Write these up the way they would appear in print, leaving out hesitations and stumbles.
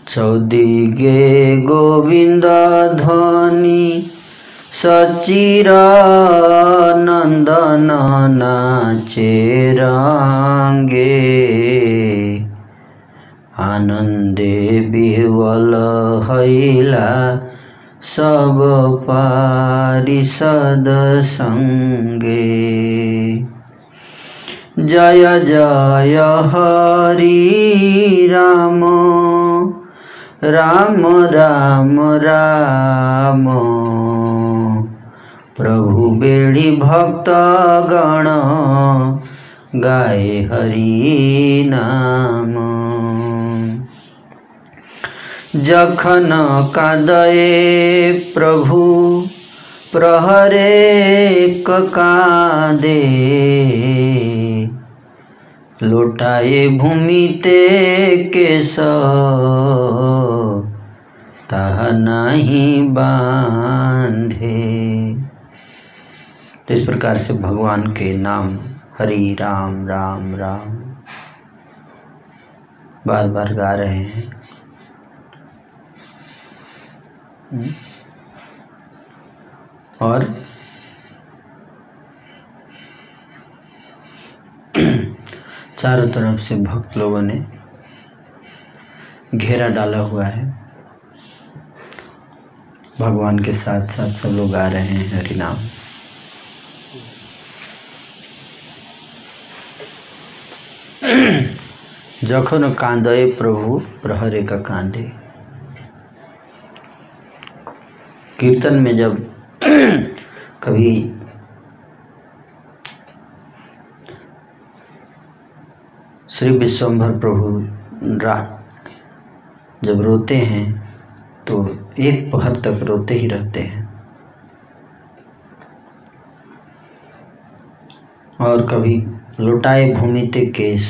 चौदिगे गोविंद ध्वनि सचिर नंदन नाचे रंगे आनंदे विह्वल हैला सब पारिषद संगे। जय जय हरि राम राम राम राम प्रभु बेड़ी भक्त गण गाए हरि नाम। जखन कादये प्रभु प्रहरे कादे लौटाए भूमि ते केश ताहा नहीं बांधे। तो इस प्रकार से भगवान के नाम हरि राम राम राम बार बार गा रहे हैं। और चारों तरफ से भक्त लोगों ने घेरा डाला हुआ है। भगवान के साथ साथ सब लोग गा रहे हैं हरि नाम। जखन कांदे प्रभु प्रहरे का कांदे। कीर्तन में जब कभी श्री विश्वंभर प्रभु जब रोते हैं तो एक पहर तक रोते ही रहते हैं। और कभी लौटाए भूमि ते केस,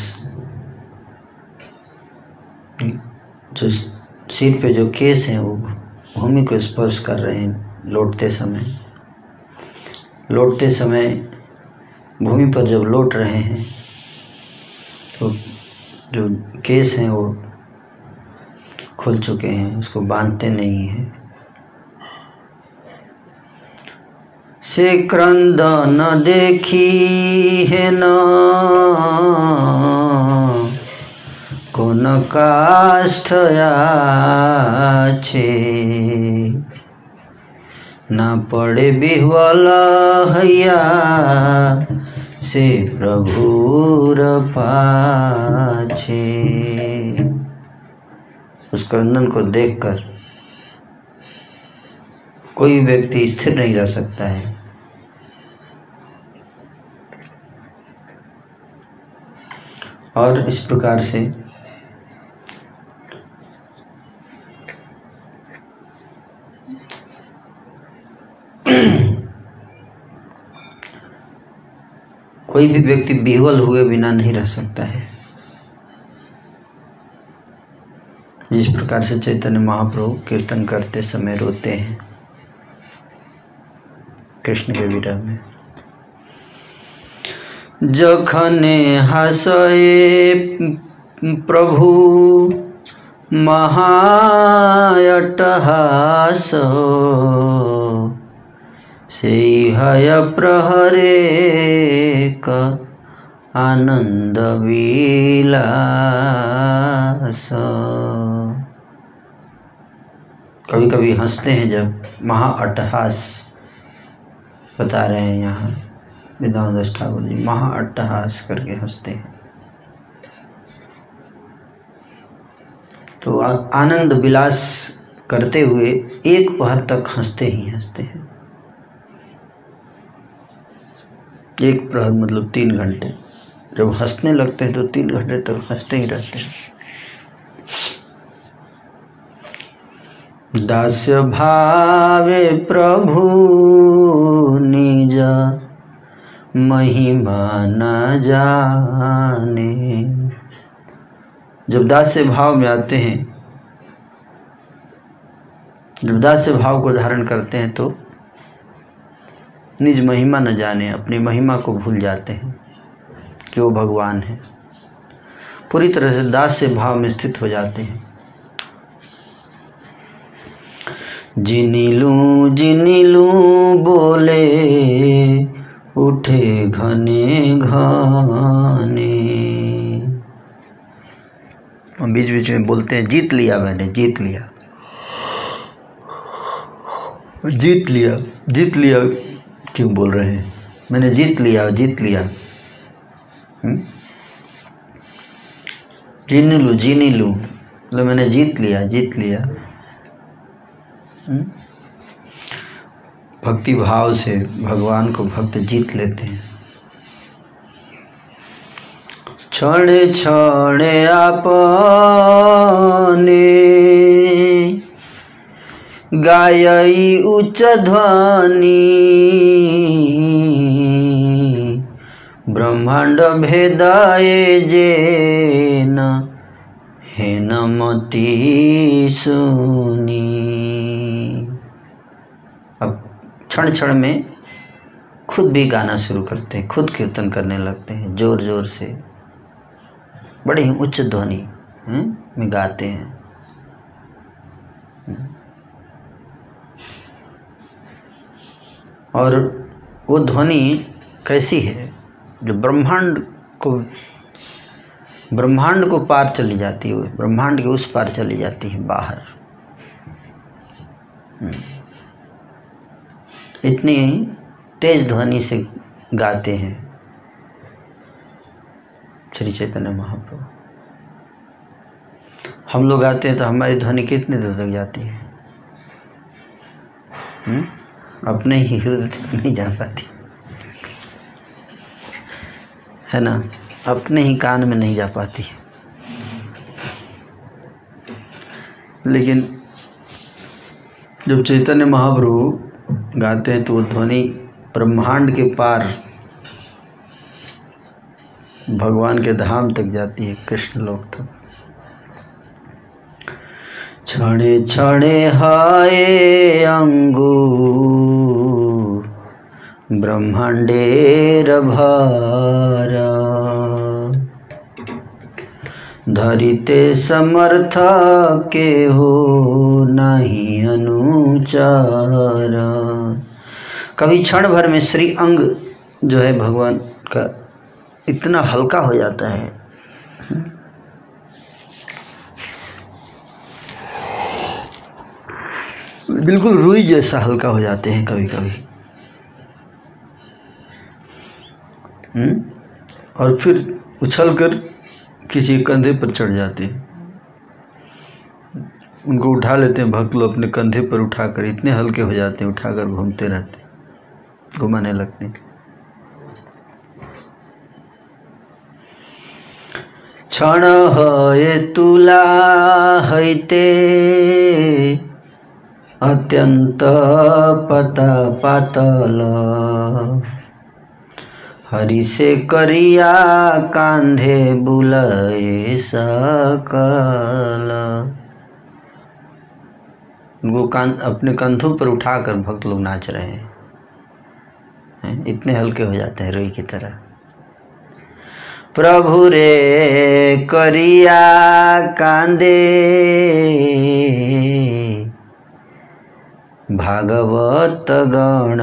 जो सिर पे जो केस हैं वो भूमि को स्पर्श कर रहे हैं। लौटते समय भूमि पर जब लौट रहे हैं तो जो केस हैं वो खुल चुके हैं, उसको बांधते नहीं हैं। से क्रंदन देखी है न कोन काष्ठ आछे ना पड़े विह्वल हैया से प्रभुर पाछे। उस क्रंदन को देखकर कोई व्यक्ति स्थिर नहीं रह सकता है। और इस प्रकार से कोई भी व्यक्ति विह्वल हुए बिना नहीं रह सकता है। जिस प्रकार से चैतन्य महाप्रभु कीर्तन करते समय रोते हैं कृष्ण के विरह में। जखने हसए प्रभु महाअट्टहास से हय प्रहरे का आनंद विलास। कभी कभी हंसते हैं जब महाअट्टहास बता रहे हैं यहाँ विद्वान ठाकुर जी, महाअट्टहास करके हंसते हैं। तो आनंद विलास करते हुए एक पहर तक हंसते ही हंसते हैं। एक प्रहर मतलब 3 घंटे। जब हंसने लगते हैं तो 3 घंटे तक हंसते ही रहते हैं। दास्य भावे प्रभु निज महिमा न जाने। जब दास्य भाव में आते हैं, जब दास्य भाव को धारण करते हैं तो निज महिमा न जाने, अपनी महिमा को भूल जाते हैं कि वो भगवान है। पूरी तरह से दास्य भाव में स्थित हो जाते हैं। जिनिलू बोले उठे घने घने। बीच बीच में बोलते हैं जीत लिया मैंने, जीत लिया, जीत लिया, जीत लिया क्यों बोल रहे हैं? मैंने जीत लिया, जीत लिया। जीनी लूँ मतलब मैंने जीत लिया, जीत लिया। भक्ति भाव से भगवान को भक्त जीत लेते हैं। क्षणे क्षणे आपने गायई उच्च ध्वनि, ब्रह्मांड भेदाए जे न है न मति सुनी। अब क्षण क्षण में खुद भी गाना शुरू करते हैं, खुद कीर्तन करने लगते हैं, जोर जोर से, बड़े ही उच्च ध्वनि में गाते हैं। और वो ध्वनि कैसी है? जो ब्रह्मांड को पार चली जाती है, ब्रह्मांड के उस पार चली जाती है, बाहर। इतनी तेज ध्वनि से गाते हैं श्री चैतन्य महाप्रभु। हम लोग गाते हैं तो हमारी ध्वनि कितने दूर तक जाती है? अपने ही हृदय तक नहीं जा पाती, है ना? अपने ही कान में नहीं जा पाती। लेकिन जब चैतन्य महाप्रभु गाते हैं तो वो ध्वनि ब्रह्मांड के पार भगवान के धाम तक जाती है, कृष्ण लोक तक। क्षणे क्षणे हाय अंगूर ब्रह्मांडेर भारा, धरिते समर्थ के हो नहीं अनुचारा। कभी क्षण भर में श्री अंग जो है भगवान का इतना हल्का हो जाता है, बिल्कुल रुई जैसा हल्का हो जाते हैं कभी कभी। और फिर उछलकर किसी कंधे पर चढ़ जाते हैं, उनको उठा लेते हैं भक्त लोग अपने कंधे पर उठाकर, इतने हल्के हो जाते हैं, उठाकर घूमते रहते, घुमाने लगते हैं। क्षण है तुला हैते अत्यंत पता पातल, हरि से करिया कांधे बुलाए सकल। उनको अपने कंधों पर उठाकर भक्त लोग नाच रहे हैं, इतने हल्के हो जाते हैं रुई की तरह। प्रभु रे करिया कांदे भागवत गण,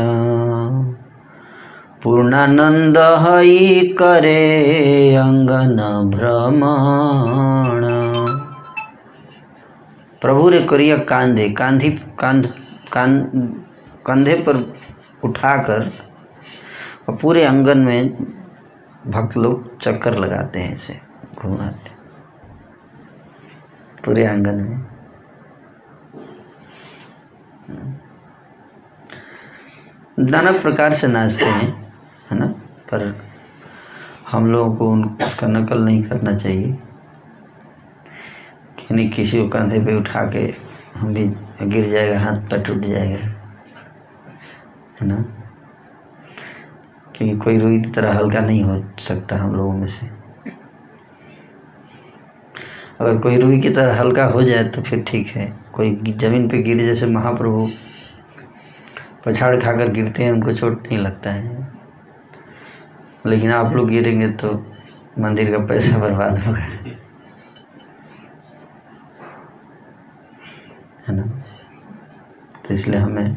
पूर्णानंद हई करे अंगन भ्रमण। प्रभु रे करिया कांधे, कंधे पर उठाकर और पूरे अंगन में भक्त लोग चक्कर लगाते हैं, ऐसे घुमाते पूरे आंगन में। नाना प्रकार से नाचते हैं, है ना? पर हम लोगों को उसका नकल नहीं करना चाहिए कि नहीं किसी को कंधे पे उठा के हम भी गिर जाएगा, हाथ पैर टूट जाएगा, है ना? क्योंकि कोई रुई की तरह हल्का नहीं हो सकता हम लोगों में से। अगर कोई रुई की तरह हल्का हो जाए तो फिर ठीक है, कोई जमीन पे गिरे, जैसे महाप्रभु पछाड़ खाकर गिरते हैं, उनको चोट नहीं लगता है। लेकिन आप लोग गिरेंगे तो मंदिर का पैसा बर्बाद होगा, है ना? तो इसलिए हमें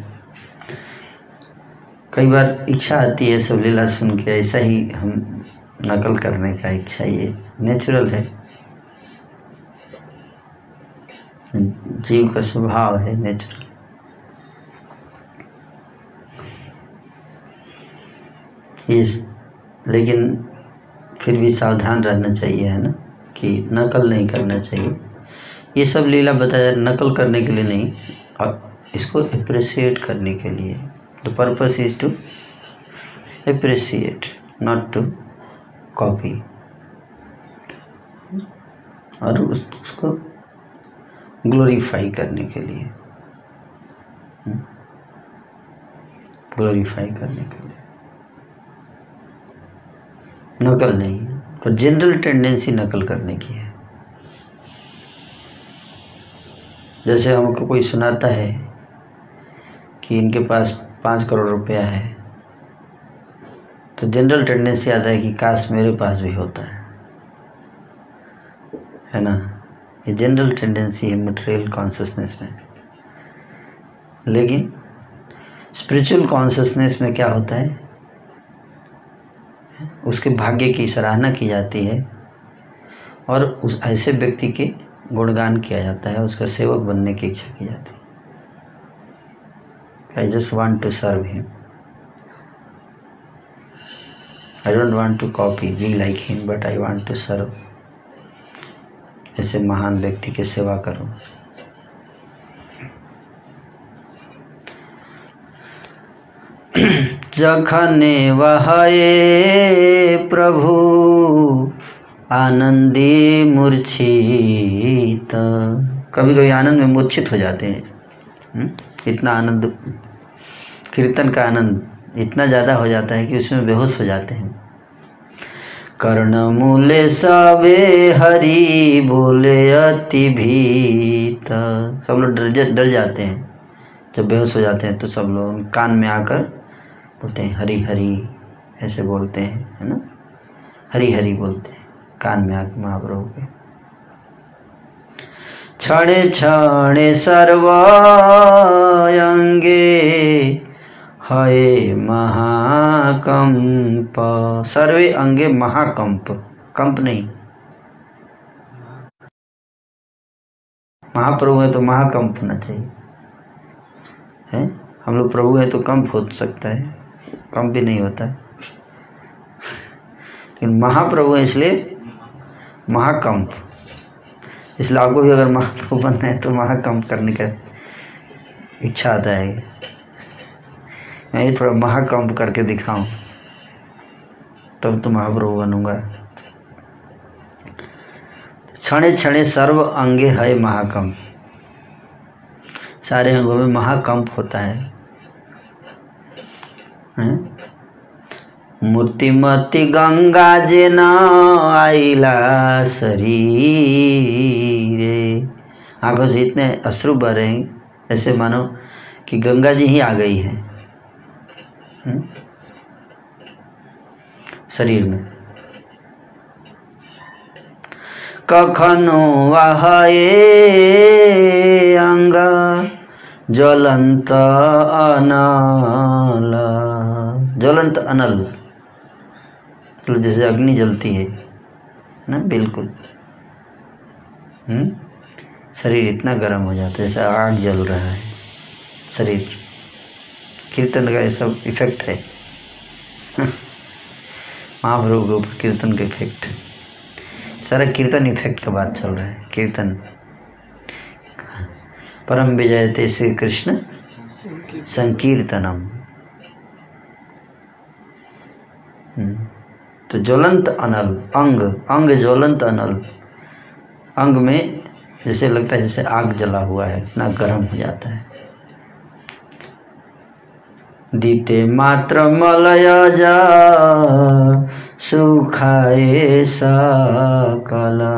कई बार इच्छा आती है सब लीला सुन के ऐसा ही हम नकल करने का इच्छा, ये नेचुरल है, जीव का स्वभाव है, नेचुरल। लेकिन फिर भी सावधान रहना चाहिए, है ना, कि नकल नहीं करना चाहिए। ये सब लीला बताया नकल करने के लिए नहीं, और इसको अप्रिशिएट करने के लिए। The purpose is to appreciate, not to copy. और उसको ग्लोरीफाई करने के लिए, ग्लोरीफाई करने के लिए, नकल नहीं। और जनरल टेंडेंसी नकल करने की है। जैसे हमको कोई सुनाता है कि इनके पास 5 करोड़ रुपया है, तो जनरल टेंडेंसी आता है कि काश मेरे पास भी होता है ना। ये जनरल टेंडेंसी है मटेरियल कॉन्शसनेस में। लेकिन स्पिरिचुअल कॉन्शसनेस में क्या होता है, उसके भाग्य की सराहना की जाती है और उस ऐसे व्यक्ति के गुणगान किया जाता है, उसका सेवक बनने की इच्छा की जाती है। I just want to serve him, I don't want to copy be like him, but I want to serve. ऐसे महान व्यक्ति की सेवा करो। जखने वहाए प्रभु आनंदी मूर्छित, कभी कभी आनंद में मूर्छित हो जाते हैं। इतना आनंद, कीर्तन का आनंद इतना ज़्यादा हो जाता है कि उसमें बेहोश हो जाते हैं। कर्ण मूले सबे हरि बोले अति भीत, सब लोग डर जाते हैं। जब बेहोश हो जाते हैं तो सब लोग कान में आकर बोलते हैं हरि हरि, ऐसे बोलते हैं, है ना, हरि हरि बोलते हैं कान में आकर महाप्रभु के। क्षणे क्षणे सर्वांगे हये महाकंप, सर्वे अंगे महाकंप, कंप नहीं, महाप्रभु है तो महाकंप होना चाहिए, है। हम लोग प्रभु है तो कंप हो सकता है, कंप भी नहीं होता है, लेकिन महाप्रभु है इसलिए महाकंप। इसलिए आपको भी अगर महाप्रभु बनना है तो महाकंप करने का इच्छा आता है, मैं ये थोड़ा महाकंप करके दिखाऊं तब तो महाप्रभु बनूंगा। क्षणे क्षणे सर्व अंगे है महाकंप, सारे अंगों में महाकंप होता है। मूर्तिमती गंगा जे न आइला शरीरे, आंखों से इतने अश्रु बह रहे हैं ऐसे मानो कि गंगा जी ही आ गई है शरीर में। कखनो वहाए अंग ज्वलंत अनल, ज्वलंत अनल मतलब जैसे अग्नि जलती है ना, बिल्कुल। शरीर इतना गर्म हो जाता है जैसे आग जल रहा है शरीर। कीर्तन का ये सब इफेक्ट है महाप्रभु के ऊपर कीर्तन का इफेक्ट, सारा कीर्तन इफेक्ट का बात चल रहा है। कीर्तन परम विजयते श्री कृष्ण संकीर्तनम। तो ज्वलंत अनल, अंग अंग ज्वलंत अनल, अंग में जैसे लगता है जैसे आग जला हुआ है, इतना गर्म हो जाता है। दीते मात्र मलय जा सुखाए सकला,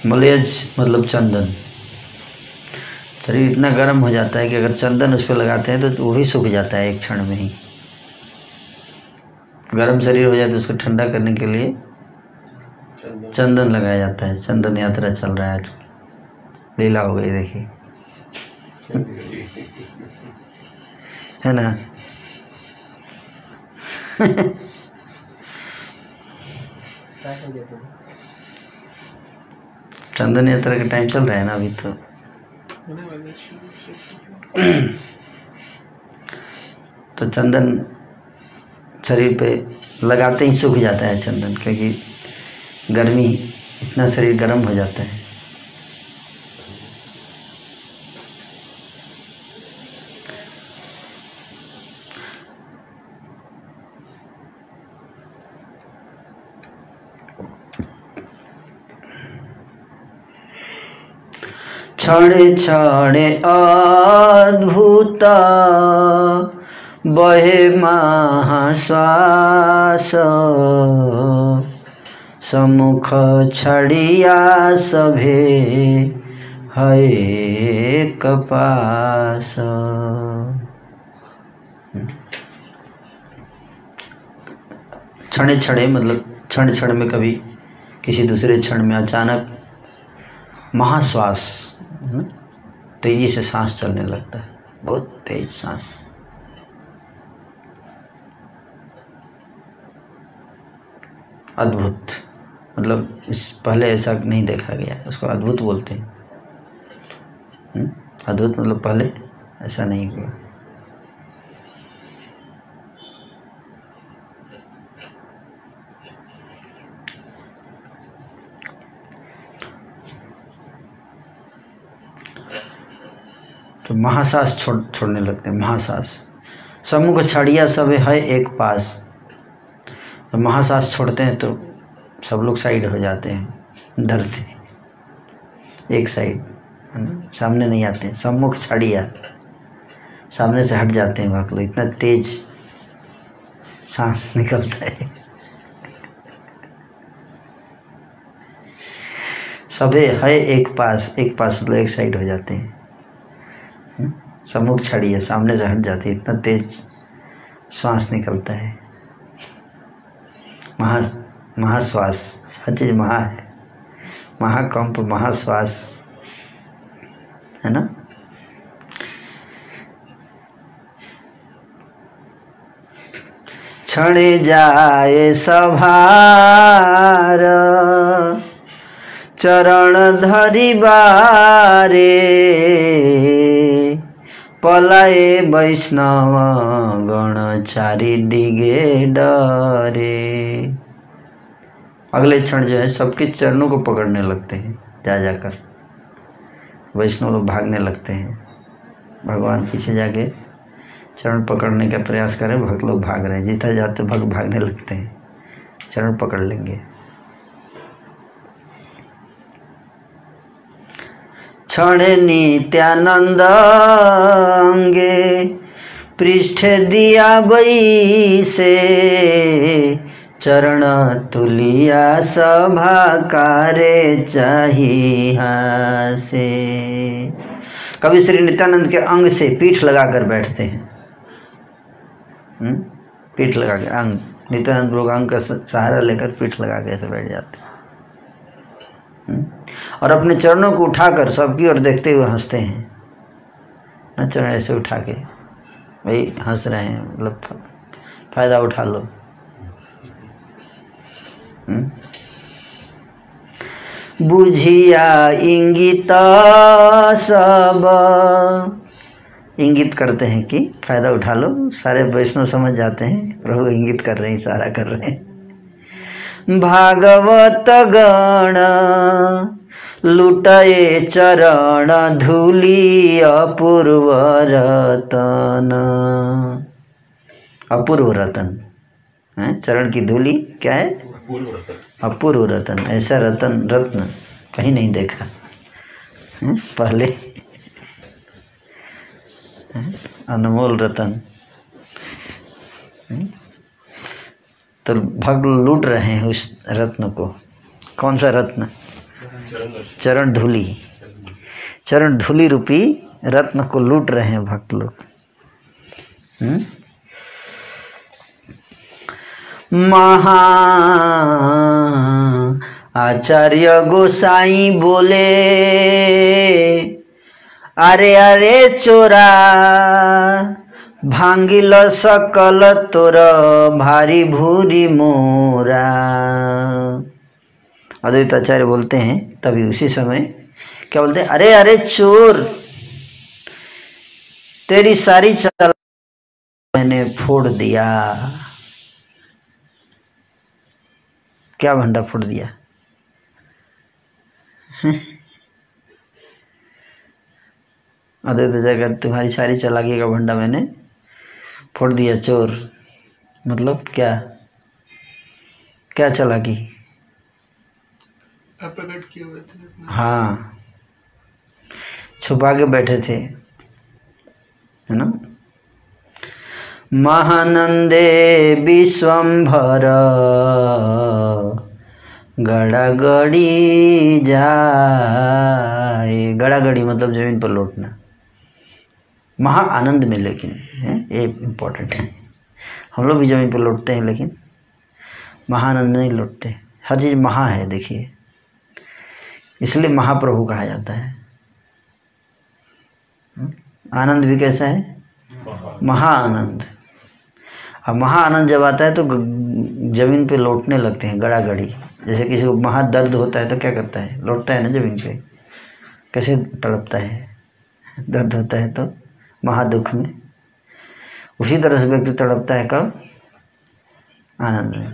मलयज मतलब चंदन। शरीर इतना गर्म हो जाता है कि अगर चंदन उस पर लगाते हैं तो वो भी सूख जाता है एक क्षण में ही। गर्म शरीर हो जाए तो उसको ठंडा करने के लिए चंदन लगाया जाता है। चंदन यात्रा चल रहा है आज, लीला हो गई देखिए, है ना। चंदन यात्रा का टाइम चल रहा है ना अभी तो चंदन शरीर पे लगाते ही सूख जाता है चंदन, क्योंकि गर्मी, इतना शरीर गर्म हो जाता है। क्षणे क्षणे अद्भुत बहे महाश्वास, सम्मुख छड़िया सभे है कपास। क्षणे क्षणे मतलब क्षण क्षण में, कभी किसी दूसरे क्षण में अचानक महाश्वास, तेजी से सांस चलने लगता है, बहुत तेज सांस। अद्भुत मतलब इस पहले ऐसा नहीं देखा गया, उसको अद्भुत बोलते हैं। अद्भुत मतलब पहले ऐसा नहीं हुआ। तो महासास छोड़ने लगते हैं, महासास। सम्मुख छड़िया सब है एक पास, तो महासास छोड़ते हैं तो सब लोग साइड हो जाते हैं डर से, एक साइड, सामने नहीं आते हैं। सम्मुख छड़िया, सामने से हट जाते हैं भाग लोग, इतना तेज सांस निकलता है। सबे है एक पास, एक पास मतलब एक साइड हो जाते हैं। सम्मुख छड़िया, सामने से हट जाते हैं, इतना तेज श्वास निकलता है। महाश्वास, हर चीज महा है, महाकंप, महाश्वास, है ना। क्षणे जाए सभार, चरण धरि बारे, पलाए वैष्णव गण चारि डिगे डरे। अगले क्षण जो है सबके चरणों को पकड़ने लगते हैं, जा जाकर वैष्णव लोग भागने लगते हैं। भगवान पीछे जाके चरण पकड़ने का प्रयास करें, भक्त लोग भाग रहे हैं, जितना जाते भक्त भागने लगते हैं, चरण पकड़ लेंगे। क्षण नित्यानंद अंगे पृष्ठ दिया बैसे, चरण तुलिया सभा कारे चाहिए से। कभी श्री नित्यानंद के अंग से पीठ लगाकर बैठते हैं, पीठ लगा के अंग, नित्यानंद लोग अंग का सहारा लेकर पीठ लगा के ऐसे बैठ जाते हैं, और अपने चरणों को उठाकर सबकी ओर देखते हुए हंसते हैं ना। चरण ऐसे उठा के, भाई हंस रहे हैं मतलब फायदा उठा लो। बुझिया इंगित सब, इंगित करते हैं कि फायदा उठा लो। सारे वैष्णव समझ जाते हैं प्रभु इंगित कर रहे हैं, इशारा कर रहे हैं। भागवत गण लुटाए चरण धूली अपूर्व रतन। अपूर्व रतन है, चरण की धूली क्या है? अपूर्व रतन। ऐसा रतन, रत्न कहीं नहीं देखा पहले, अनमोल रतन। तो भक्त लूट रहे हैं उस रत्न को। कौन सा रत्न? चरण धूली। चरण धूली रूपी रत्न को लूट रहे हैं भक्त लोग। महा आचार्य गोसाई बोले, अरे अरे चोरा भांगिल सकल तोर भारी भूरी मोरा। अद्वैत आचार्य बोलते हैं तभी उसी समय क्या बोलते हैं, अरे अरे चोर, तेरी सारी चाल मैंने फोड़ दिया। क्या भंडा फोड़ दिया? अद्वैत आचार्य, तुम्हारी सारी चालाकी का भंडा मैंने फोड़ दिया। चोर मतलब क्या? क्या चालाकी? प्रकट किए हुए थे। हाँ, छुपा के बैठे थे, है ना। महानंदे विश्वंभर गड़ागड़ी जाए। गड़ागड़ी मतलब जमीन पर लौटना, महा आनंद में। लेकिन है ये इम्पोर्टेंट है, हम लोग भी जमीन पर लौटते हैं लेकिन महानंद नहीं लौटते। हर चीज़ महा है, देखिए, इसलिए महाप्रभु कहा जाता है। आनंद भी कैसा है? महा आनंद। अब महा आनंद जब आता है तो जमीन पे लौटने लगते हैं गड़ागड़ी। जैसे किसी को महा दर्द होता है तो क्या करता है? लौटता है ना जमीन पे। कैसे तड़पता है? दर्द होता है तो महा दुख में। उसी तरह से व्यक्ति तड़पता है कब? आनंद में।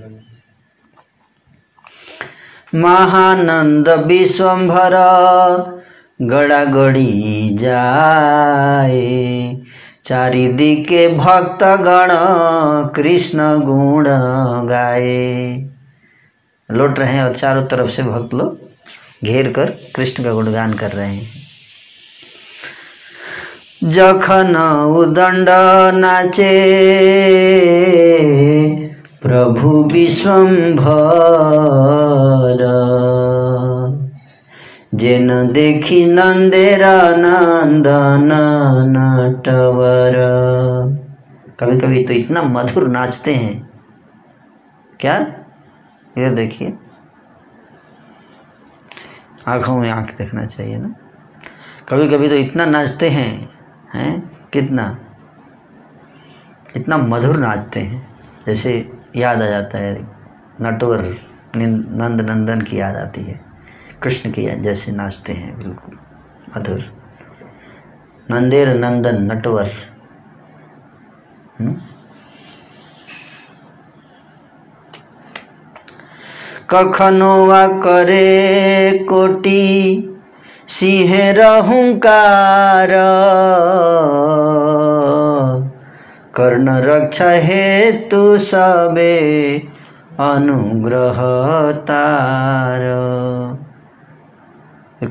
महानंद विश्वंभर गड़ागड़ी जाए, चारिदिके भक्त गण कृष्ण गुण गाए। लौट रहे हैं और चारों तरफ से भक्त लोग घेर कर कृष्ण का गुणगान कर रहे हैं। जखन उदंड नाचे प्रभु विश्वंभर, जेन देखी नंदेर नंदन नटवर। कभी कभी तो इतना मधुर नाचते हैं, क्या? ये देखिए, आंखों में आंख देखना चाहिए ना। कभी कभी तो इतना नाचते हैं, कितना, इतना मधुर नाचते हैं, जैसे याद आ जाता है नटवर, नंद नंदन की याद आती है, कृष्ण की याद, जैसे नाचते हैं बिल्कुल मधुर। नंदेर नंदन नटवर। कखनो वा करे कोटि सिंहेर हुंकार, कर्ण रक्षा हेतु सबे अनुग्रह तार।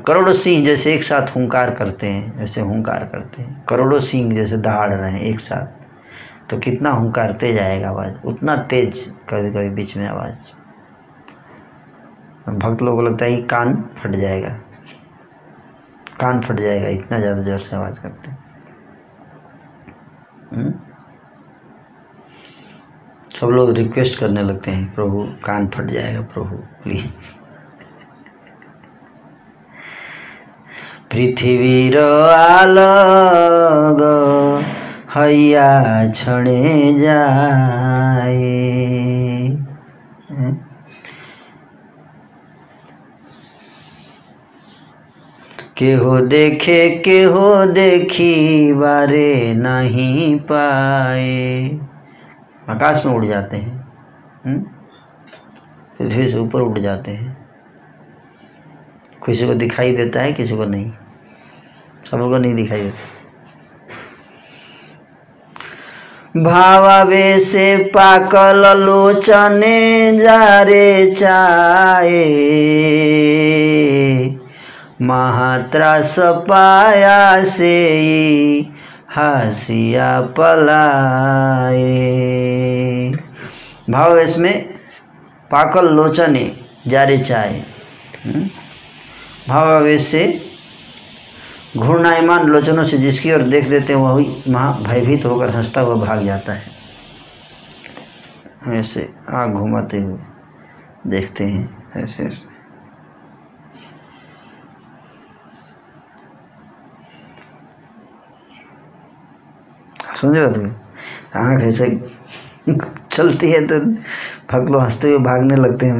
करोड़ों सिंह जैसे एक साथ हुंकार करते हैं, ऐसे हुंकार करते हैं। करोड़ों सिंह जैसे दहाड़ रहे हैं एक साथ, तो कितना हुंकार तेज आएगा आवाज़, उतना तेज कभी कभी बीच में आवाज़। भक्त लोगों को लगता है कि कान फट जाएगा, कान फट जाएगा, इतना ज़्यादा जोर से आवाज़ करते हैं। सब लोग रिक्वेस्ट करने लगते हैं, प्रभु कान फट जाएगा, प्रभु प्लीज। पृथ्वीर आलग हैया छणे जाए, केहो देखे केहो देखी बारे नहीं पाए। आकाश में उड़ जाते हैं, पृथ्वी से ऊपर उड़ जाते हैं। किसी को दिखाई देता है, किसी को नहीं, सबको नहीं दिखाई देता। भावावे से पाकल लोचने जारे चाहे, महात्रास पाया से हासिया पलाए। भावावेश में पाकल लोचने जारे चाहे, भावावेश से घूर्णायमान लोचनों से जिसकी ओर देख देते हैं वही महा भयभीत होकर हंसता हुआ भाग जाता है। ऐसे आँख घुमाते हुए देखते हैं, ऐसे ऐसे। समझ रहे तुम? आँख ऐसे चलती है तो भक्त लोग हंसते हुए भागने लगते हैं,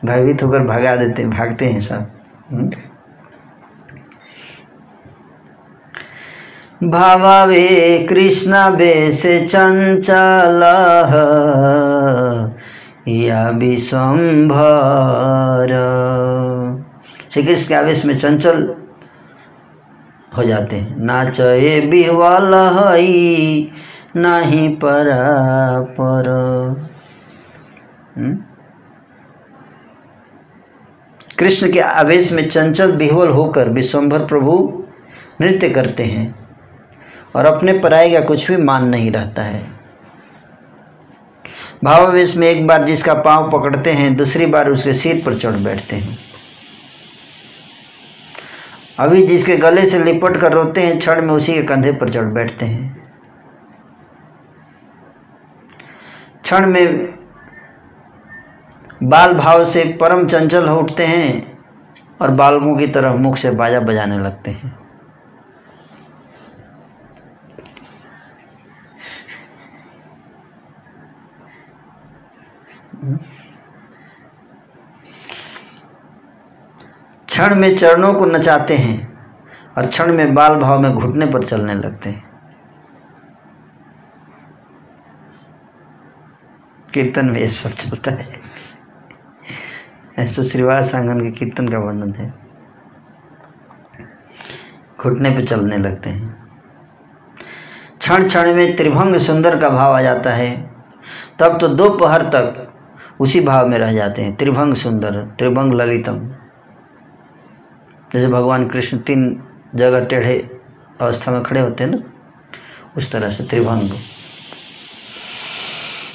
भयभीत होकर भगा देते हैं, भागते हैं सब। भावावे कृष्ण बेसे चंचल या विश्वम्भर। श्री कृष्ण के आवेश में चंचल हो जाते हैं। नाचए बिह्वल हई नाही परापर। कृष्ण के आवेश में चंचल बिह्वल होकर विश्वम्भर प्रभु नृत्य करते हैं और अपने पराये का कुछ भी मान नहीं रहता है। भावावेश में एक बार जिसका पांव पकड़ते हैं, दूसरी बार उसके सिर पर चढ़ बैठते हैं। अभी जिसके गले से लिपट कर रोते हैं, क्षण में उसी के कंधे पर चढ़ बैठते हैं। क्षण में बाल भाव से परम चंचल हो उठते हैं और बालकों की तरह मुख से बाजा बजाने लगते हैं। क्षण में चरणों को नचाते हैं और क्षण में बाल भाव में घुटने पर चलने लगते हैं। कीर्तन में ये सब चलता है। ऐसा श्रीवास आंगन के कीर्तन का वर्णन है। घुटने पे चलने लगते हैं। क्षण क्षण में त्रिभंग सुंदर का भाव आ जाता है। तब तो दोपहर तक उसी भाव में रह जाते हैं। त्रिभंग सुंदर, त्रिभंग ललितम। जैसे भगवान कृष्ण 3 जगह टेढ़े अवस्था में खड़े होते हैं ना, उस तरह से त्रिभंग।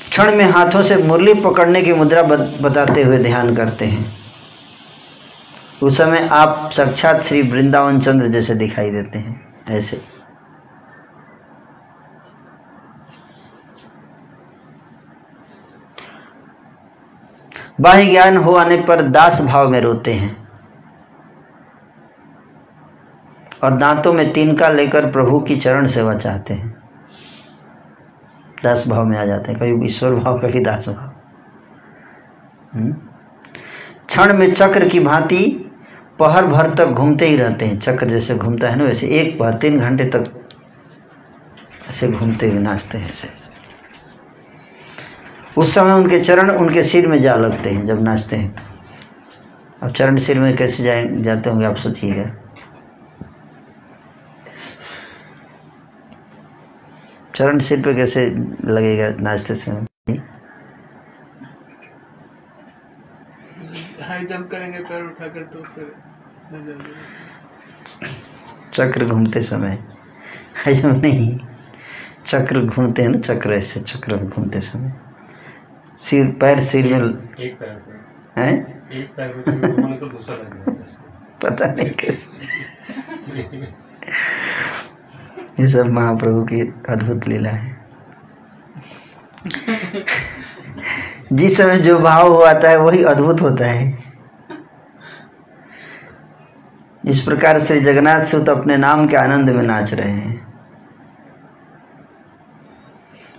क्षण में हाथों से मुरली पकड़ने की मुद्रा बताते हुए ध्यान करते हैं। उस समय आप साक्षात श्री वृंदावन चंद्र जैसे दिखाई देते हैं। ऐसे बाह्य ज्ञान हो आने पर दास भाव में रोते हैं और दांतों में तिनका लेकर प्रभु की चरण सेवा चाहते हैं। दास भाव में आ जाते हैं, कभी ईश्वर भाव, कभी दास भाव। क्षण में चक्र की भांति पहर भर तक घूमते ही रहते हैं। चक्र जैसे घूमता है ना, वैसे एक बार 3 घंटे तक ऐसे घूमते हुए नाचते हैं ऐसे। उस समय उनके चरण उनके सिर में जा लगते हैं जब नाचते हैं तो। अब चरण सिर में कैसे जाते होंगे आप सोचिएगा। चरण सिर पे कैसे लगेगा नाचते समय? हाई जंप करेंगे पैर उठाकर तो फिर चक्र घूमते समय हाई जंप नहीं, चक्र घूमते हैं ना, चक्र ऐसे चक्र घूमते समय सिर पैर सिर में एक पैर पे हैं, एक पैर पे घूमने तो दूसरा लग जाता है। पता नहीं कैसे। ये सब महाप्रभु की अद्भुत लीला है। जिस समय जो भाव हुआता है वही अद्भुत होता है। इस प्रकार से जगन्नाथ सूत अपने नाम के आनंद में नाच रहे हैं।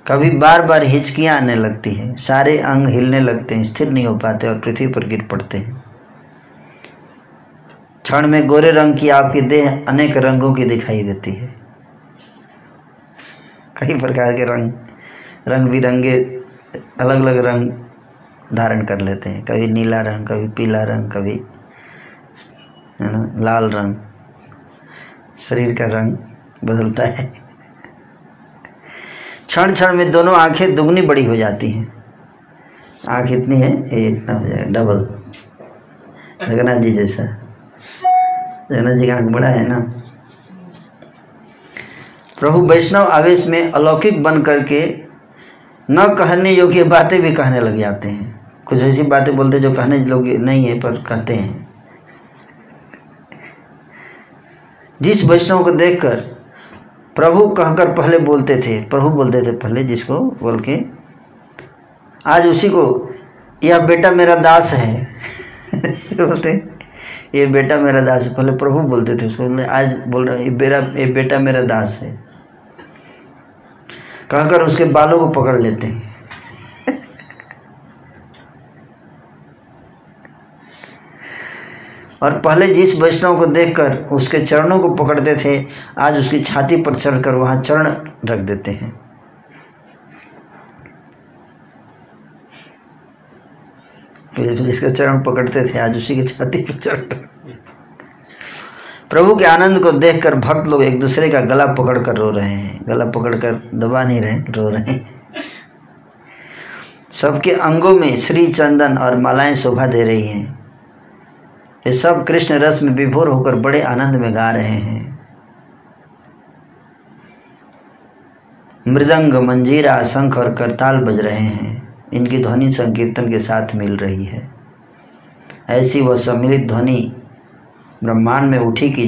कभी बार बार हिचकियां आने लगती हैं, सारे अंग हिलने लगते हैं, स्थिर नहीं हो पाते और पृथ्वी पर गिर पड़ते हैं। क्षण में गोरे रंग की आपकी देह अनेक रंगों की दिखाई देती है। कई प्रकार के रंग बिरंगे अलग अलग रंग धारण कर लेते हैं। कभी नीला रंग, कभी पीला रंग, कभी है ना लाल रंग। शरीर का रंग बदलता है। क्षण क्षण में दोनों आंखें दुगनी बड़ी हो जाती हैं। आंख इतनी है, ये इतना हो जाएगा, डबल। जगन्नाथ जी जैसा। जगन्नाथ जी का आंख बड़ा है ना। प्रभु वैष्णव आवेश में अलौकिक बन करके न कहने योग्य बातें भी कहने लग जाते हैं। कुछ ऐसी बातें बोलते जो कहने योग्य नहीं है पर कहते हैं। जिस वैष्णव को देखकर प्रभु कहकर पहले बोलते थे, प्रभु बोलते थे पहले जिसको बोल के, आज उसी को यह बेटा मेरा दास है बोलते, ये बेटा मेरा दास है, पहले प्रभु बोलते थे उसको, आज बोल रहे ये बेटा मेरा दास है कहकर उसके बालों को पकड़ लेते हैं। और पहले जिस वैष्णव को देखकर उसके चरणों को पकड़ते थे, आज उसकी छाती पर चढ़कर वहां चरण रख देते हैं। जिसका चरण पकड़ते थे, आज उसी की छाती पर चढ़। प्रभु के आनंद को देखकर भक्त लोग एक दूसरे का गला पकड़कर रो रहे हैं, गला पकड़कर दबा नहीं रहे, रो रहे हैं। सबके अंगों में श्री चंदन और मालाएं शोभा दे रही हैं। ये सब कृष्ण रस में विभोर होकर बड़े आनंद में गा रहे हैं। मृदंग, मंजीरा, शंख और करताल बज रहे हैं। इनकी ध्वनि संकीर्तन के साथ मिल रही है। ऐसी वह सम्मिलित ध्वनि ब्रह्मांड में उठी कि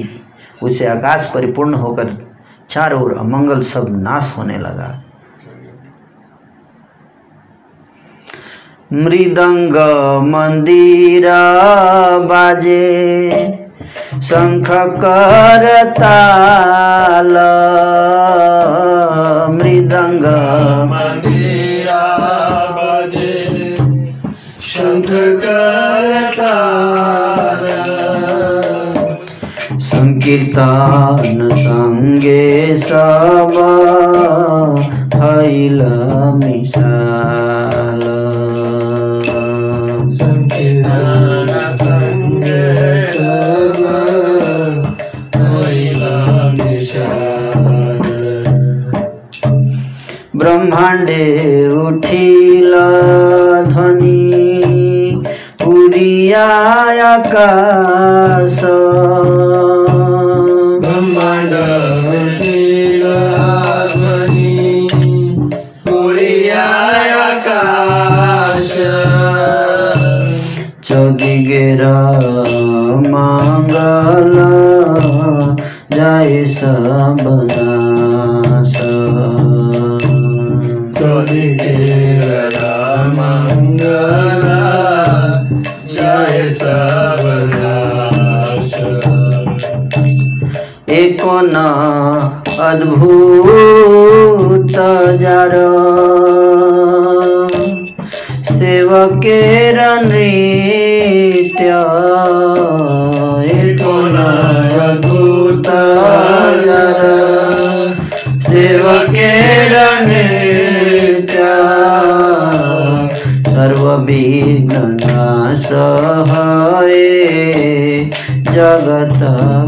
उसे आकाश परिपूर्ण होकर चारों ओर अमंगल सब नाश होने लगा। मृदंग मंदिरा बाजे, शंख करताल, मृदंग मंदिरा बाजे, शंख करताल, संकीर्तन संगे सब भइल मिसाल। संकीर्तन संगे सब भइल मिसाल। ब्रह्मांडे उठिल ध्वनि, पुरिया आकाश, ब्रह्मांड उठिल ध्वनि, पुरिया आकाश, चौदिगेर मंगल जाय सब नाश। चौदिगेर मंगल जाय सब नाश। एको न अद्भुत जार, सेवकेर नृत्य। एको न अद्भुत जार, सेवकेर नृत्य। सर्वविघ्न नाश हये जगत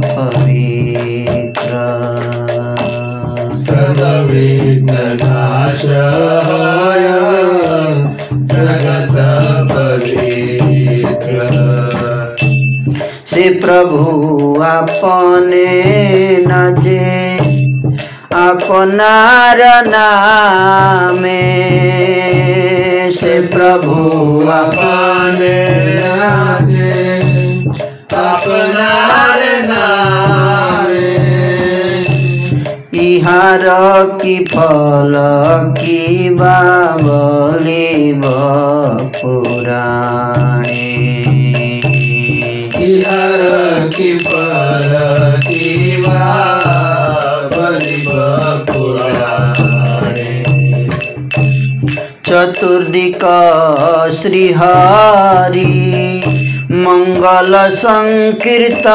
पवित्र। सर्वविघ्न नाश हये जगत पवित्र। से प्रभु आपने नाचे, अपनार नामे। से प्रभु अपने नाचे, अपनार नामे। इहार की फल की बावली पुराणे। इहार की फल की बावली पुराणे। चतुर्दिक श्रीहरि मंगल संकीर्तन।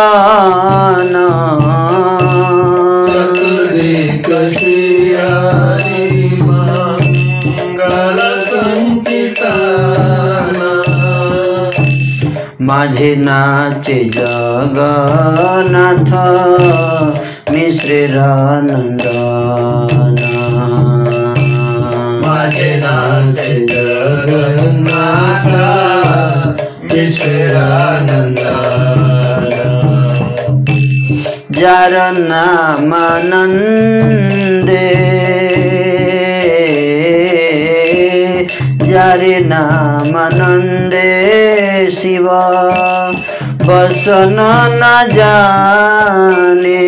चतुर्दिक श्रीहरि मंगल संकीर्तन। माझे नाचे जगन्नाथ मिश्रेरानंदन। माझे नाचे जगन्नाथ मिश्रेरानंदन। जार नामानंदे, जारे नामानंदे शिव बसन न जाने।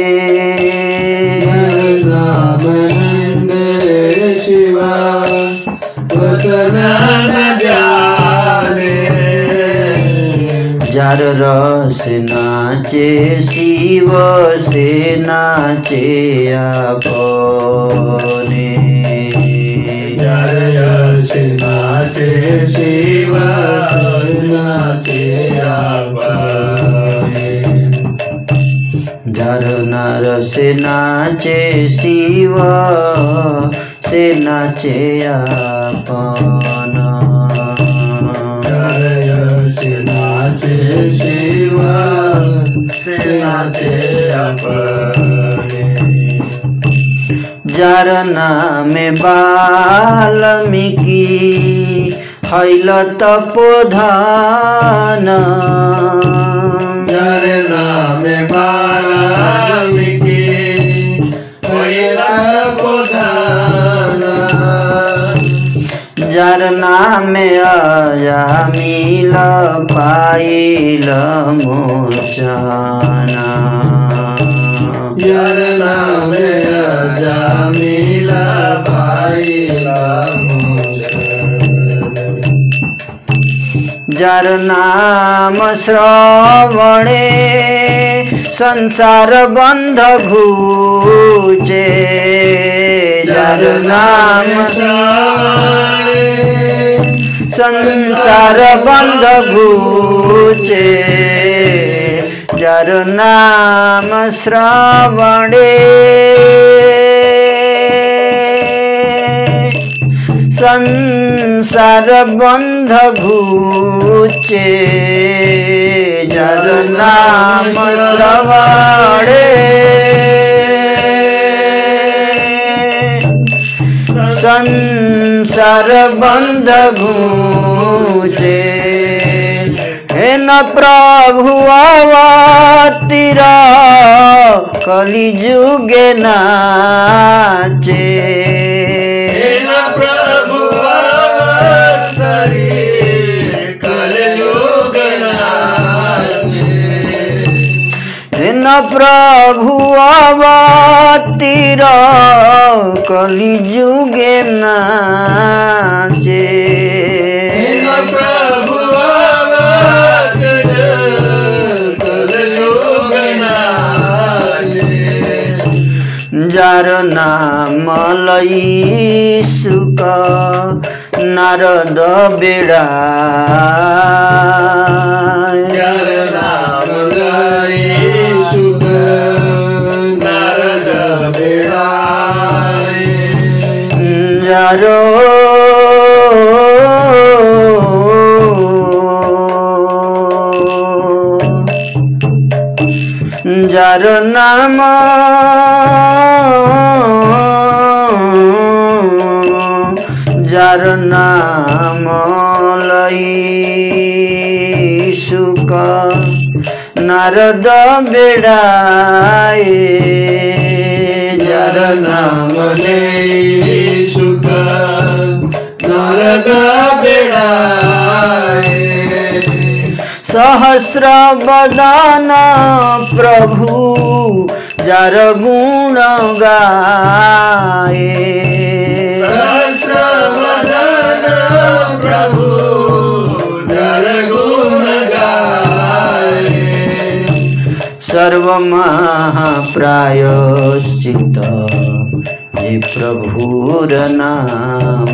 रसना न जाने। जार रस नाचे शिव से नाचे अपने। जार रस नाचे शिव नाचे अपने। जार नर से नाचे शिव से नाचे अपना। जार रस नाचे शिव से नाचे अपने। जार नाम वाल्मीकि हैल तपोधन। जार नाम वाल्मीकि हैल तपोधन। जार नाम अजामिल पाइल मोचना। जार नाम अजामिल पाइल मोचना। जार नाम श्रवणे संसार बंध घूचे। जार नाम संसार बंध घूचे। जार नाम श्रवणे संसार बंध घूचे। जार नाम श्रवणे संसार बंध घूचे। हे न प्रभु अवतीर कलिजुगे नाचे। हे न प्रभु अवतरी कलियुग नाचे। हे न प्रभु अवतीर कलिजुगे नाचे। हे न प्रभु अवतरी कलियुग नाचे। जार नाम लई सुक नारद बेड़ा। जार नाम लई सुख नारद बेड़ाए। जारो जार नाम जार नाम लई सुक नारद बेड़ाए। जार नाम ले सुख नारद बेड़ाए। सहस्र बदन प्रभु जार गुण गाए। सहस्र बदन प्रभु जार गुण गाए। सर्व महाप्रायश्चित ये प्रभुर नाम।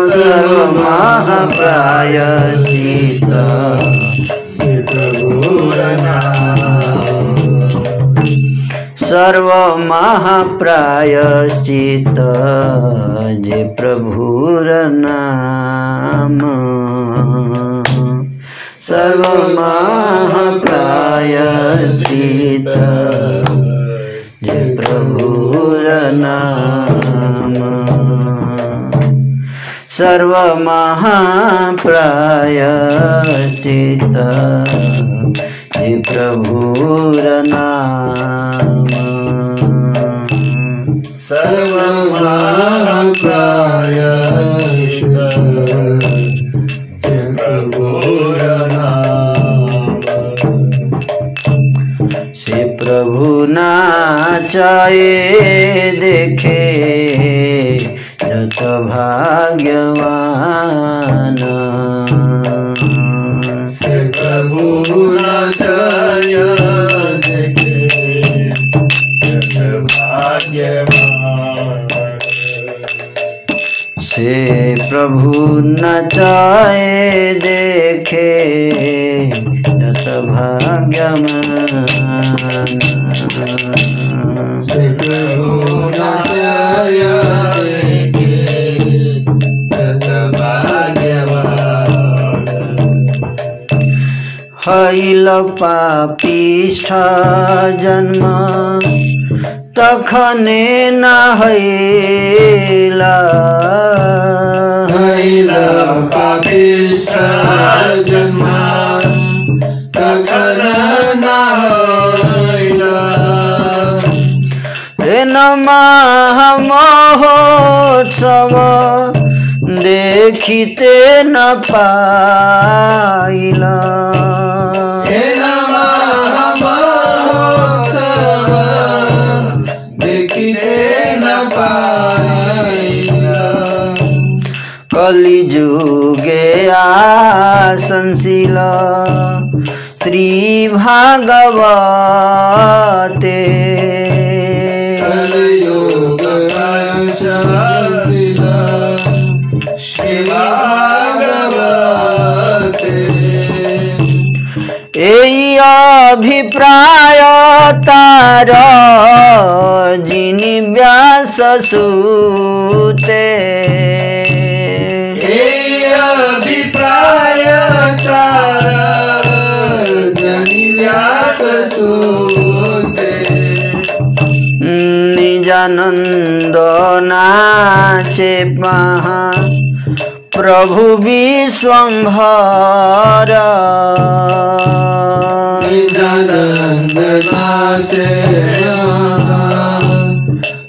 सर्व महाप्रायश्चित ये प्रभुर नाम। सर्व महाप्रायश्चित जे प्रभुर नाम। सर्व महाप्रायश्चित जे प्रभुर नाम। सर्व महाप्रायश्चित जे प्रभुर नाम। सर्व महाप्रायश्चित जे प्रभुर नाम। से प्रभु नाचाए देखे यत भाग्यवान से प्रभु न चयन के यत भाग्यवान से प्रभु न चाहे देखे यत भाग्यवान से प्रभु न चयन के यत भाग्यवान हैल पापिष्ठ जन्म तखने न हैला हैला पापिष्ठ जन्म तखन न हैला नमः महोत्सव देखिते न पाइला हे नमः महोत्सव देखिते न पाइला कलिजुगे आसनशील श्री भागवते कलियुग आसनशील श्री भागवते एई अभिप्राय तार जिनि व्यास सूते अभिप्राय जनि व्यास सूते निजानंद नाचे महा प्रभु विश्वम्भर निजानंद नाचे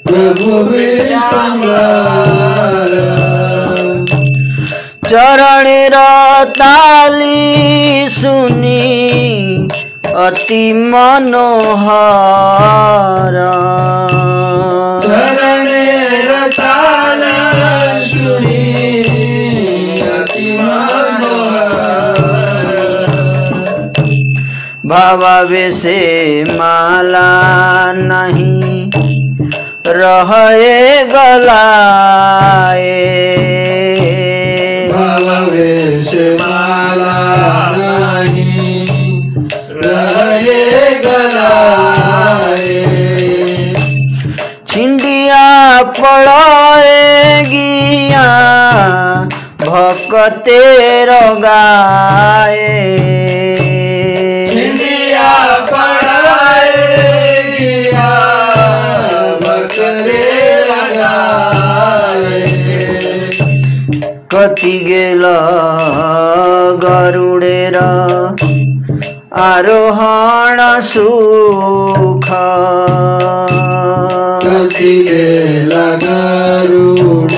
प्रभु विश्वम्भर चरण ताली सुनी अति मनोहर चरण ताल सुनी अति मनोहर भावावेशे माला नहीं रहे गलाए भावेश माला नहीं रहे गलाए छिंडिया पड़ेगिया भक्तेर गाए छिंडिया पड़ेगिया भक्तरे लगाए कति गेल गरुडेर आरोहण सुख कति गेल गरुडेरा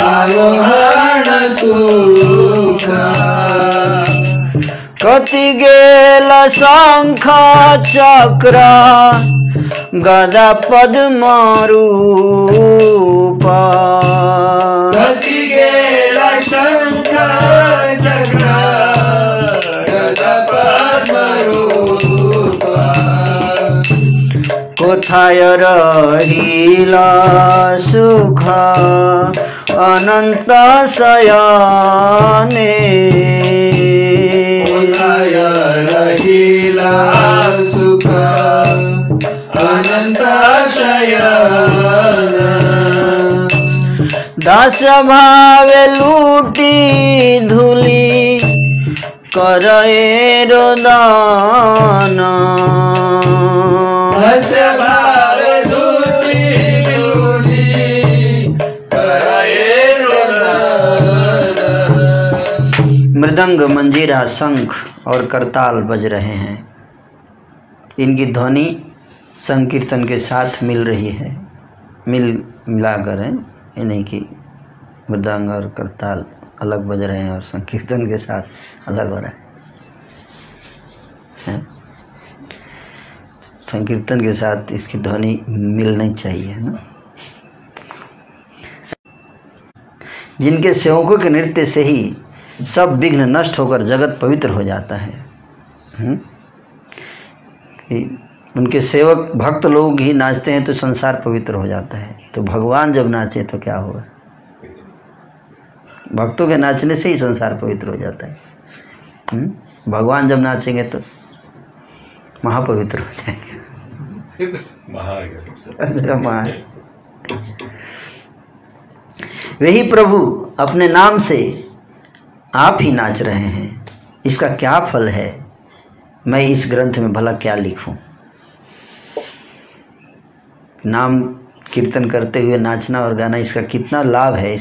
आरोहण सुख कति गेल शंख चक्र गदा पद्म रूप कति गेल शंख चक्र गदा पद्म रूप कोथाय रहिल सुख अनंत शयने उदय रहिला सुख अनंत शयन दास भावे लूटी धूली करे रोदन दस भाव धूली धूली करे रोदन मृदंग मंजीरा शंख और करताल बज रहे हैं। इनकी ध्वनि संकीर्तन के साथ मिल रही है, मिलाकर है। ये नहीं कि मृदंग और करताल अलग बज रहे हैं और संकीर्तन के साथ अलग हो रहा है। संकीर्तन के साथ इसकी ध्वनि मिलनी चाहिए, है ना। जिनके सेवकों के नृत्य से ही सब विघ्न नष्ट होकर जगत पवित्र हो जाता है। उनके सेवक भक्त लोग ही नाचते हैं तो संसार पवित्र हो जाता है। तो भगवान जब नाचे तो क्या होगा? भक्तों के नाचने से ही संसार पवित्र हो जाता है। भगवान जब नाचेंगे तो महापवित्र हो जाएंगे। वही प्रभु अपने नाम से आप ही नाच रहे हैं, इसका क्या फल है? मैं इस ग्रंथ में भला क्या लिखूं? नाम कीर्तन करते हुए नाचना और गाना, इसका कितना लाभ है?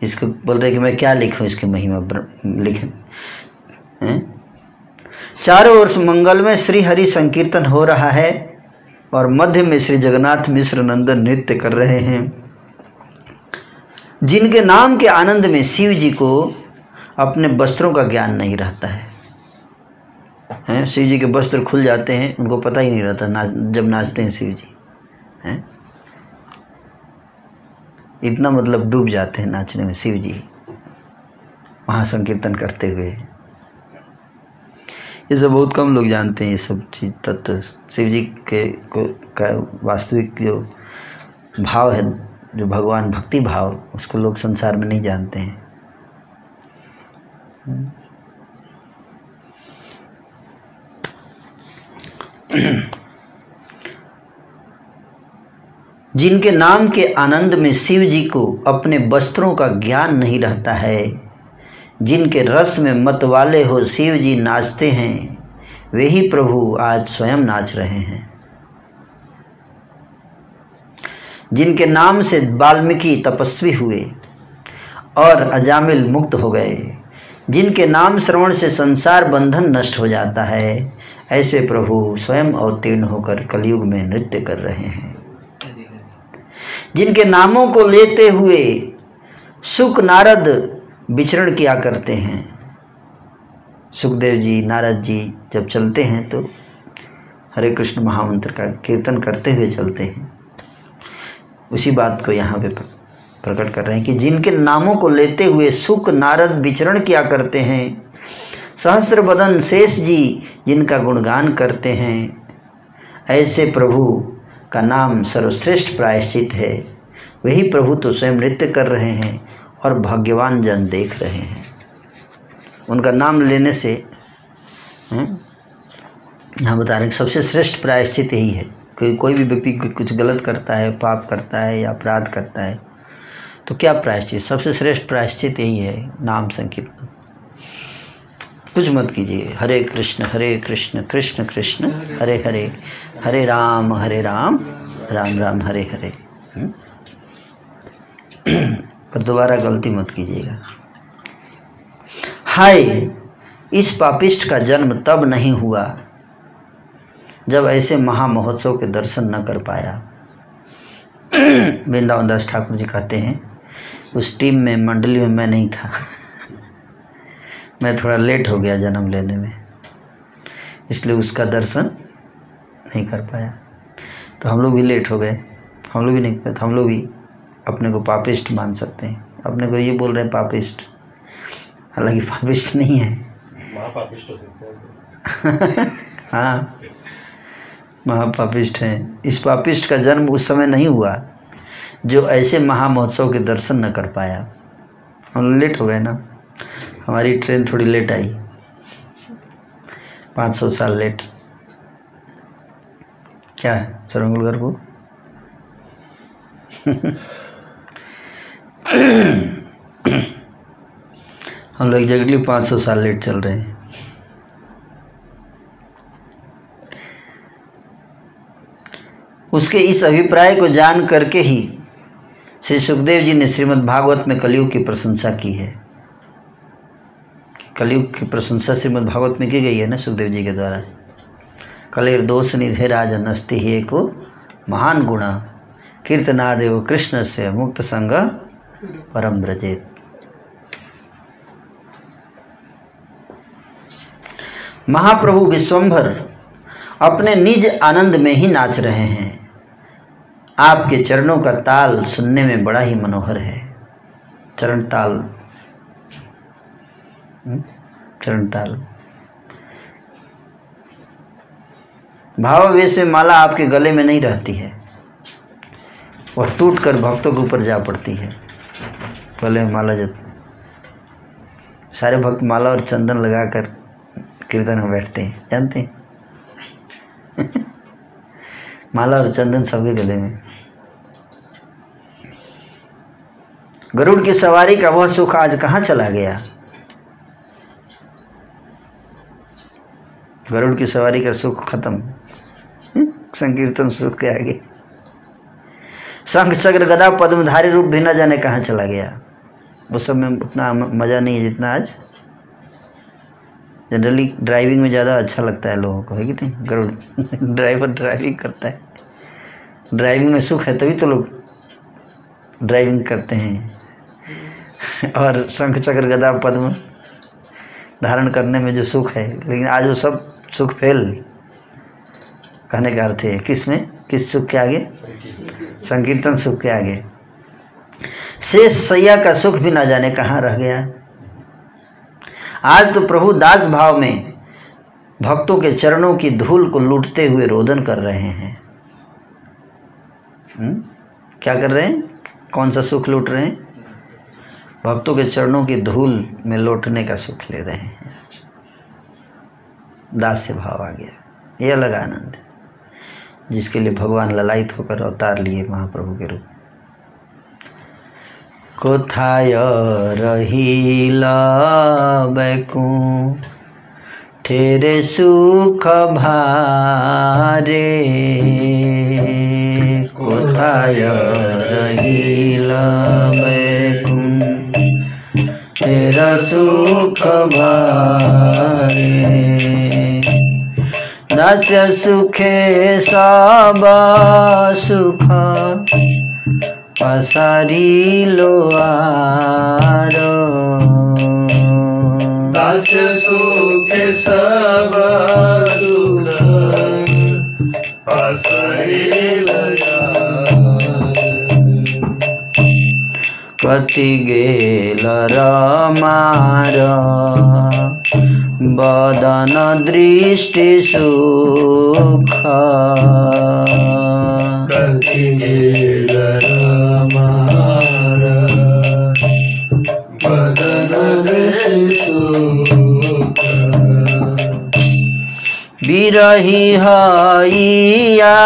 इसको बोल रहे कि मैं क्या लिखूं इसकी महिमा लिखें। चारों ओर मंगल में श्री हरि संकीर्तन हो रहा है और मध्य में श्री जगन्नाथ मिश्र नंदन नृत्य कर रहे हैं। जिनके नाम के आनंद में शिव जी को अपने वस्त्रों का ज्ञान नहीं रहता है। शिव जी के वस्त्र खुल जाते हैं, उनको पता ही नहीं रहता जब नाचते हैं शिव जी हैं। इतना मतलब डूब जाते हैं नाचने में शिव जी महासंकीर्तन करते हुए। ये सब बहुत कम लोग जानते हैं ये सब चीज तत्व। शिव जी के का वास्तविक जो भाव है, जो भगवान भक्ति भाव, उसको लोग संसार में नहीं जानते हैं। जिनके नाम के आनंद में शिव जी को अपने वस्त्रों का ज्ञान नहीं रहता है, जिनके रस में मत वाले हो शिव जी नाचते हैं, वे ही प्रभु आज स्वयं नाच रहे हैं। जिनके नाम से वाल्मीकि तपस्वी हुए और अजामिल मुक्त हो गए, जिनके नाम श्रवण से संसार बंधन नष्ट हो जाता है, ऐसे प्रभु स्वयं अवतीर्ण होकर कलयुग में नृत्य कर रहे हैं। जिनके नामों को लेते हुए सुक नारद विचरण किया करते हैं। सुखदेव जी, नारद जी जब चलते हैं तो हरे कृष्ण महामंत्र का कीर्तन करते हुए चलते हैं। उसी बात को यहाँ पे प्रकट कर रहे हैं कि जिनके नामों को लेते हुए सुक नारद विचरण किया करते हैं। सहस्र बदन शेष जी जिनका गुणगान करते हैं, ऐसे प्रभु का नाम सर्वश्रेष्ठ प्रायश्चित है। वही प्रभु तो स्वयं नृत्य कर रहे हैं और भाग्यवान जन देख रहे हैं। उनका नाम लेने से यहाँ बता रहे हैं सबसे श्रेष्ठ प्रायश्चित यही है कि कोई भी व्यक्ति कुछ गलत करता है, पाप करता है या अपराध करता है तो क्या प्रायश्चित? सबसे श्रेष्ठ प्रायश्चित यही है, नाम संकीर्तन। कुछ मत कीजिए। हरे कृष्ण कृष्ण कृष्ण हरे हरे, हरे राम राम राम हरे हरे। पर दोबारा गलती मत कीजिएगा। हाय, इस पापिष्ट का जन्म तब नहीं हुआ जब ऐसे महामहोत्सव के दर्शन न कर पाया। वृंदावन दास ठाकुर जी कहते हैं उस टीम में, मंडली में मैं नहीं था। मैं थोड़ा लेट हो गया जन्म लेने में, इसलिए उसका दर्शन नहीं कर पाया। तो हम लोग भी लेट हो गए, हम लोग भी नहीं पाए। हम लोग भी अपने को पापिष्ट मान सकते हैं। अपने को ये बोल रहे हैं पापिष्ट, हालांकि पापिष्ट नहीं है, महापापिष्ट हो सकते हैं। हाँ, महापापिष्ट हैं। इस पापिष्ट का जन्म उस समय नहीं हुआ जो ऐसे महामहोत्सव के दर्शन न कर पाया। हम लेट हो गए ना, हमारी ट्रेन थोड़ी लेट आई, 500 साल लेट। क्या है सरंगुलगर को हम लोग एग्जैक्टली 500 साल लेट चल रहे हैं। उसके इस अभिप्राय को जान करके ही श्री सुखदेव जी ने श्रीमद् भागवत में कलयुग की प्रशंसा की है। कलयुग की प्रशंसा श्रीमद् भागवत में की गई है ना सुखदेव जी के द्वारा। कलेर दोष निधे राजन अस्ति ही को महान गुण कीर्तनादेव कृष्ण से मुक्त संग परम ब्रजेत। महाप्रभु विश्वंभर अपने निज आनंद में ही नाच रहे हैं। आपके चरणों का ताल सुनने में बड़ा ही मनोहर है। चरण ताल, चरण ताल। भावावेश में माला आपके गले में नहीं रहती है, वह टूट कर भक्तों के ऊपर जा पड़ती है। गले में माला, जो सारे भक्त माला और चंदन लगाकर कीर्तन में बैठते हैं, जानते हैं? माला और चंदन सबके गले में। गरुड़ की सवारी का वह सुख आज कहाँ चला गया? गरुड़ की सवारी का सुख खत्म, संकीर्तन सुख के आगे। शंख चक्र गदा पद्मधारी रूप भी न जाने कहाँ चला गया। वो सब में उतना मजा नहीं है जितना आज। जनरली ड्राइविंग में ज़्यादा अच्छा लगता है लोगों को, है कि नहीं? गरुड़ ड्राइवर ड्राइविंग करता है, ड्राइविंग में सुख है तभी तो लोग ड्राइविंग करते हैं। और शंख चक्र गदा पद्म धारण करने में जो सुख है, लेकिन आज वो सब सुख फेल। कहने का अर्थ है किस में, किस सुख के आगे? संकीर्तन सुख के आगे। शेष सैया का सुख भी ना जाने कहाँ रह गया। आज तो प्रभु दास भाव में भक्तों के चरणों की धूल को लूटते हुए रोदन कर रहे हैं। क्या कर रहे हैं? कौन सा सुख लूट रहे हैं? भक्तों के चरणों की धूल में लौटने का सुख ले रहे हैं। दास्य भाव आ गया, ये अलग आनंद है जिसके लिए भगवान ललायित होकर अवतार लिए महाप्रभु के रूप। कोथाय रहिला बैकुंठेरे सुख भारे, कोथाय रहिला बैकुंठेरा सुख भारे, दास्य सुखे सब सुख पसारी लोआरो, दास्य सुखे सब सुख पसारी लोआरो, कति गेल रमार बदन दृष्टि सुख, कति गेल रमार बदन दृष्टि सुख, बिरही हैया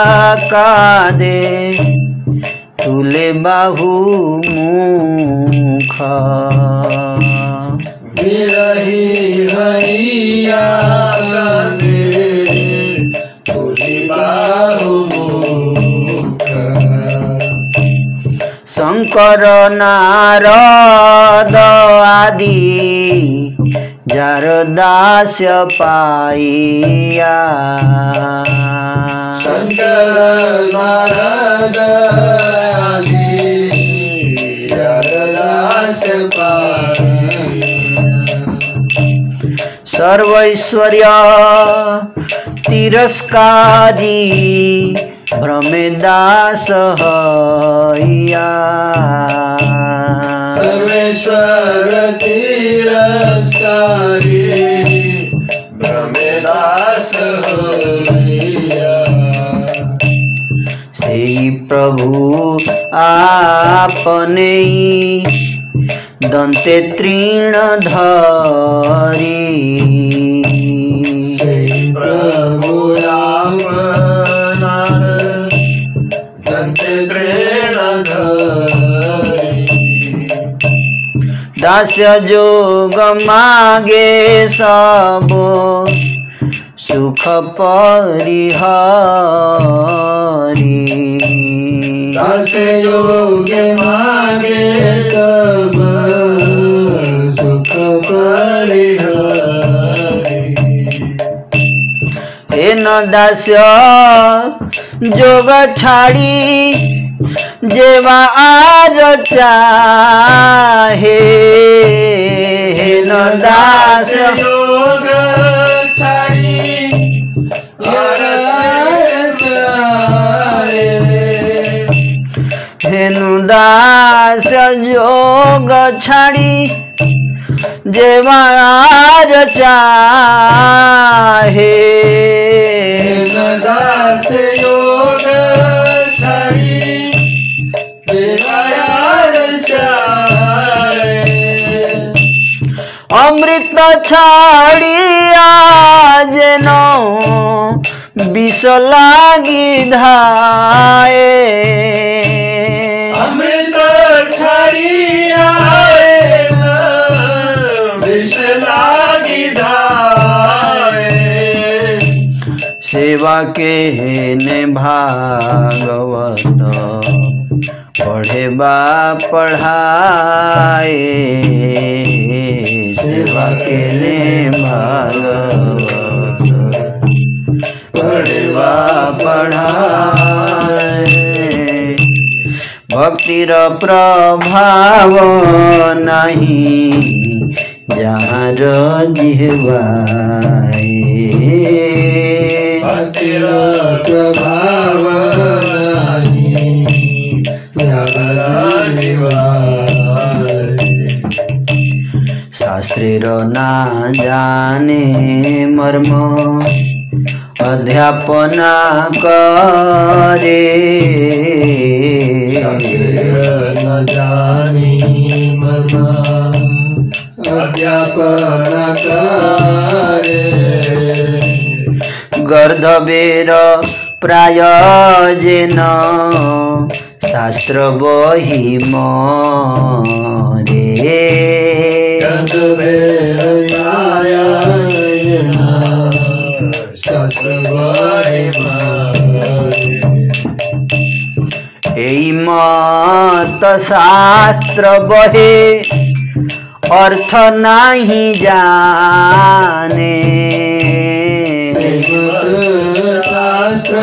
कादे तुले बाहु मुख, बिरही हैया कादे तुले बाहु मुख, शंकर नारद आदि जार दास्य पाइया, शंकर नारद आदि जार दास्य पाइया, सर्वैश्वर्य तिरस्कारी भ्रमे दास हैया, सर्वेश्वर तिरस्कारी भ्रमे दास हैया, सेई प्रभु आपने दंते तृण धरी, सेई प्रभु आपना दंते तृण धरी, दास्य जोग मागे सब सुख परिहारी, दास्य योग मागे सब सुख परिहारी, हे न दास्य जोग छाड़ी जेवा आज चाहे, हे न दास योग छाड़ी हेनु दास दास जोग छाड़ी जे मार चाहे दास योग छाड़ी देवायार चाहे अमृत छाड़िया जेनो विष लागी धाए अमृत छाड़िया विष लागी धाए सेवा के ने भागवत पढ़े बा पढ़ाए सेवा के ने भागवत पढ़े बा पढ़ाए भक्तिर प्रभाव नहीं जहाँ जिह्वाए भक्तिर प्रभाव शास्त्रेर ना जाने मर्म अध्यापना करे न जानी मर्म अध्यापन करे गर्धवेर प्रायजेन शास्त्र बही मरे एई मत शास्त्र बहे अर्थ नहीं जाने शास्त्र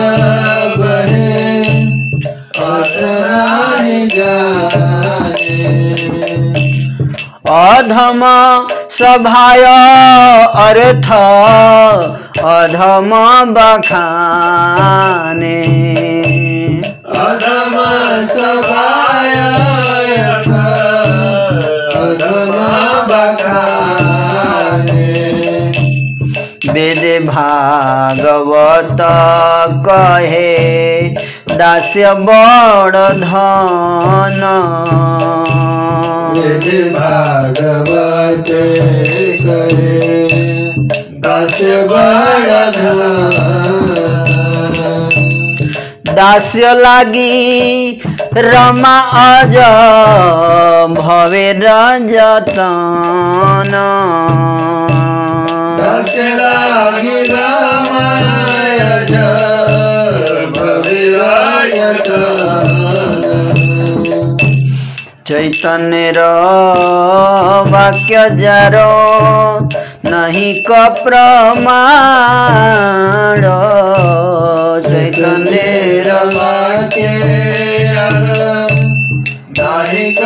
बहे अर्थ नहीं जाने अधम सभाय अर्थ अधम बखाने अधम सभाय अर्थ अधम बखाने वेद भागवत कहे दास्य बड़ धन वेद भागवत कहे दास्य बड़ धन दास्य लागी रमा अज भवे रजतन दास्य लागी रामायण भवे रजतन चैतन्य वाक्य जारो नहीं क प्रमाण चैतन्य वाक्य नहीं क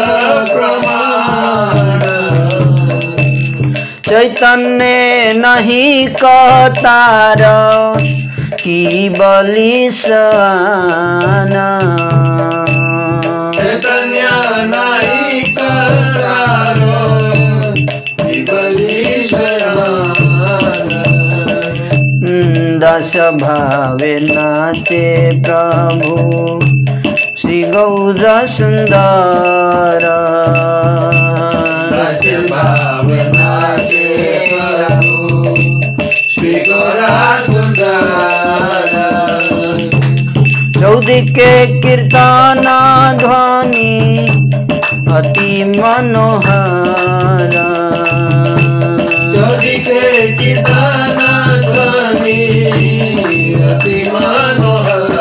प्रमाण चैतन्य नहीं क तार की बलिशान चैतन्य नहीं करारो दश भावे नाचे प्रभु श्री गौर सुंदर दश भावे नाचे प्रभु श्री गौर सुंदर चौदिके कीर्तन ध्वनि अति मनोहर चौदिके कीर्तन ध्वनि अति मनोहर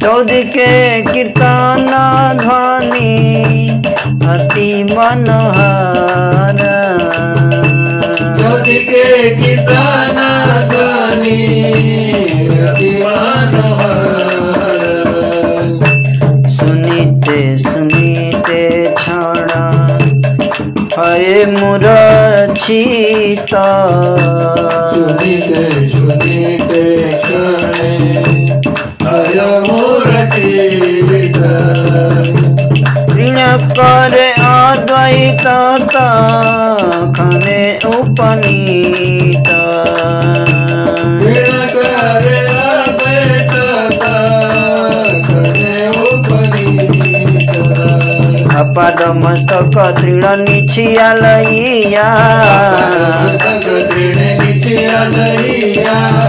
चौदिके कीर्तन ध्वनि अति मनोहर चौदिके कीर्तन ध्वनि अति मनोहर सुनीते सुनीते क्षण हरे मूर्छित सुनीते सुनीते क्षणे हय मूर्छित करे अद्वैतता खने उपनीत घृण करे अद्वैतता खने उपनीत अपाद मस्तक दृढ़ निछिया लइया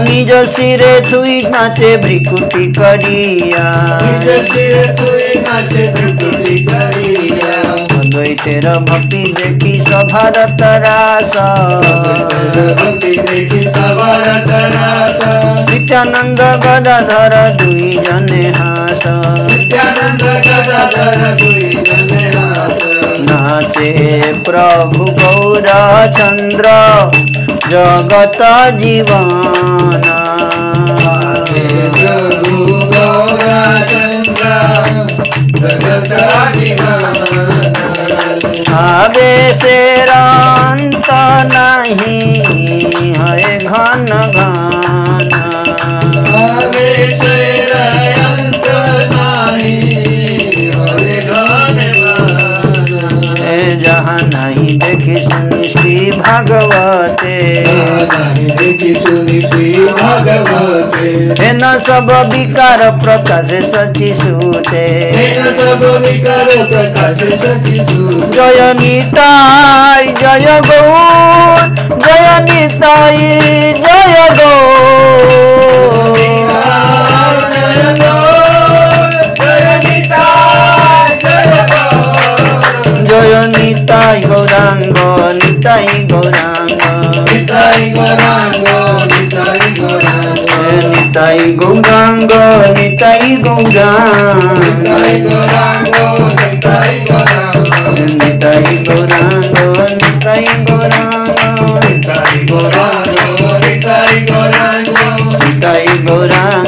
निज सिरे छुई नाचे भ्रिकुटी करिया अद्वैतेर भक्ति देखी सभारत रास नित्यानंद गदाधर दुई जने हास नाचे प्रभु गौर चंद्र जगत जीवाना प्रभु गौर चंद्र जगत जीवाना आवे से अंत नहीं है घन घन आवे से अंत नहीं है घन घन जहाँ नहीं देखी सुनी श्री भगवते देखी सुनी श्री भगवते हे न सब विकार प्रकाश सची सूते सब विकार प्रकाश सची सूते जय निताई जय गौर जय निताई जय गौर जय निताई गौरांग निताई गौरांग निताई गौरांग निताई गौरांग निताई गौरांग निताई गौरांग निताई गौरांग निताई गौरांग निताई गौरांग निताई गौरांग निताई गौरांग निताई गौरांग निताई गौरांग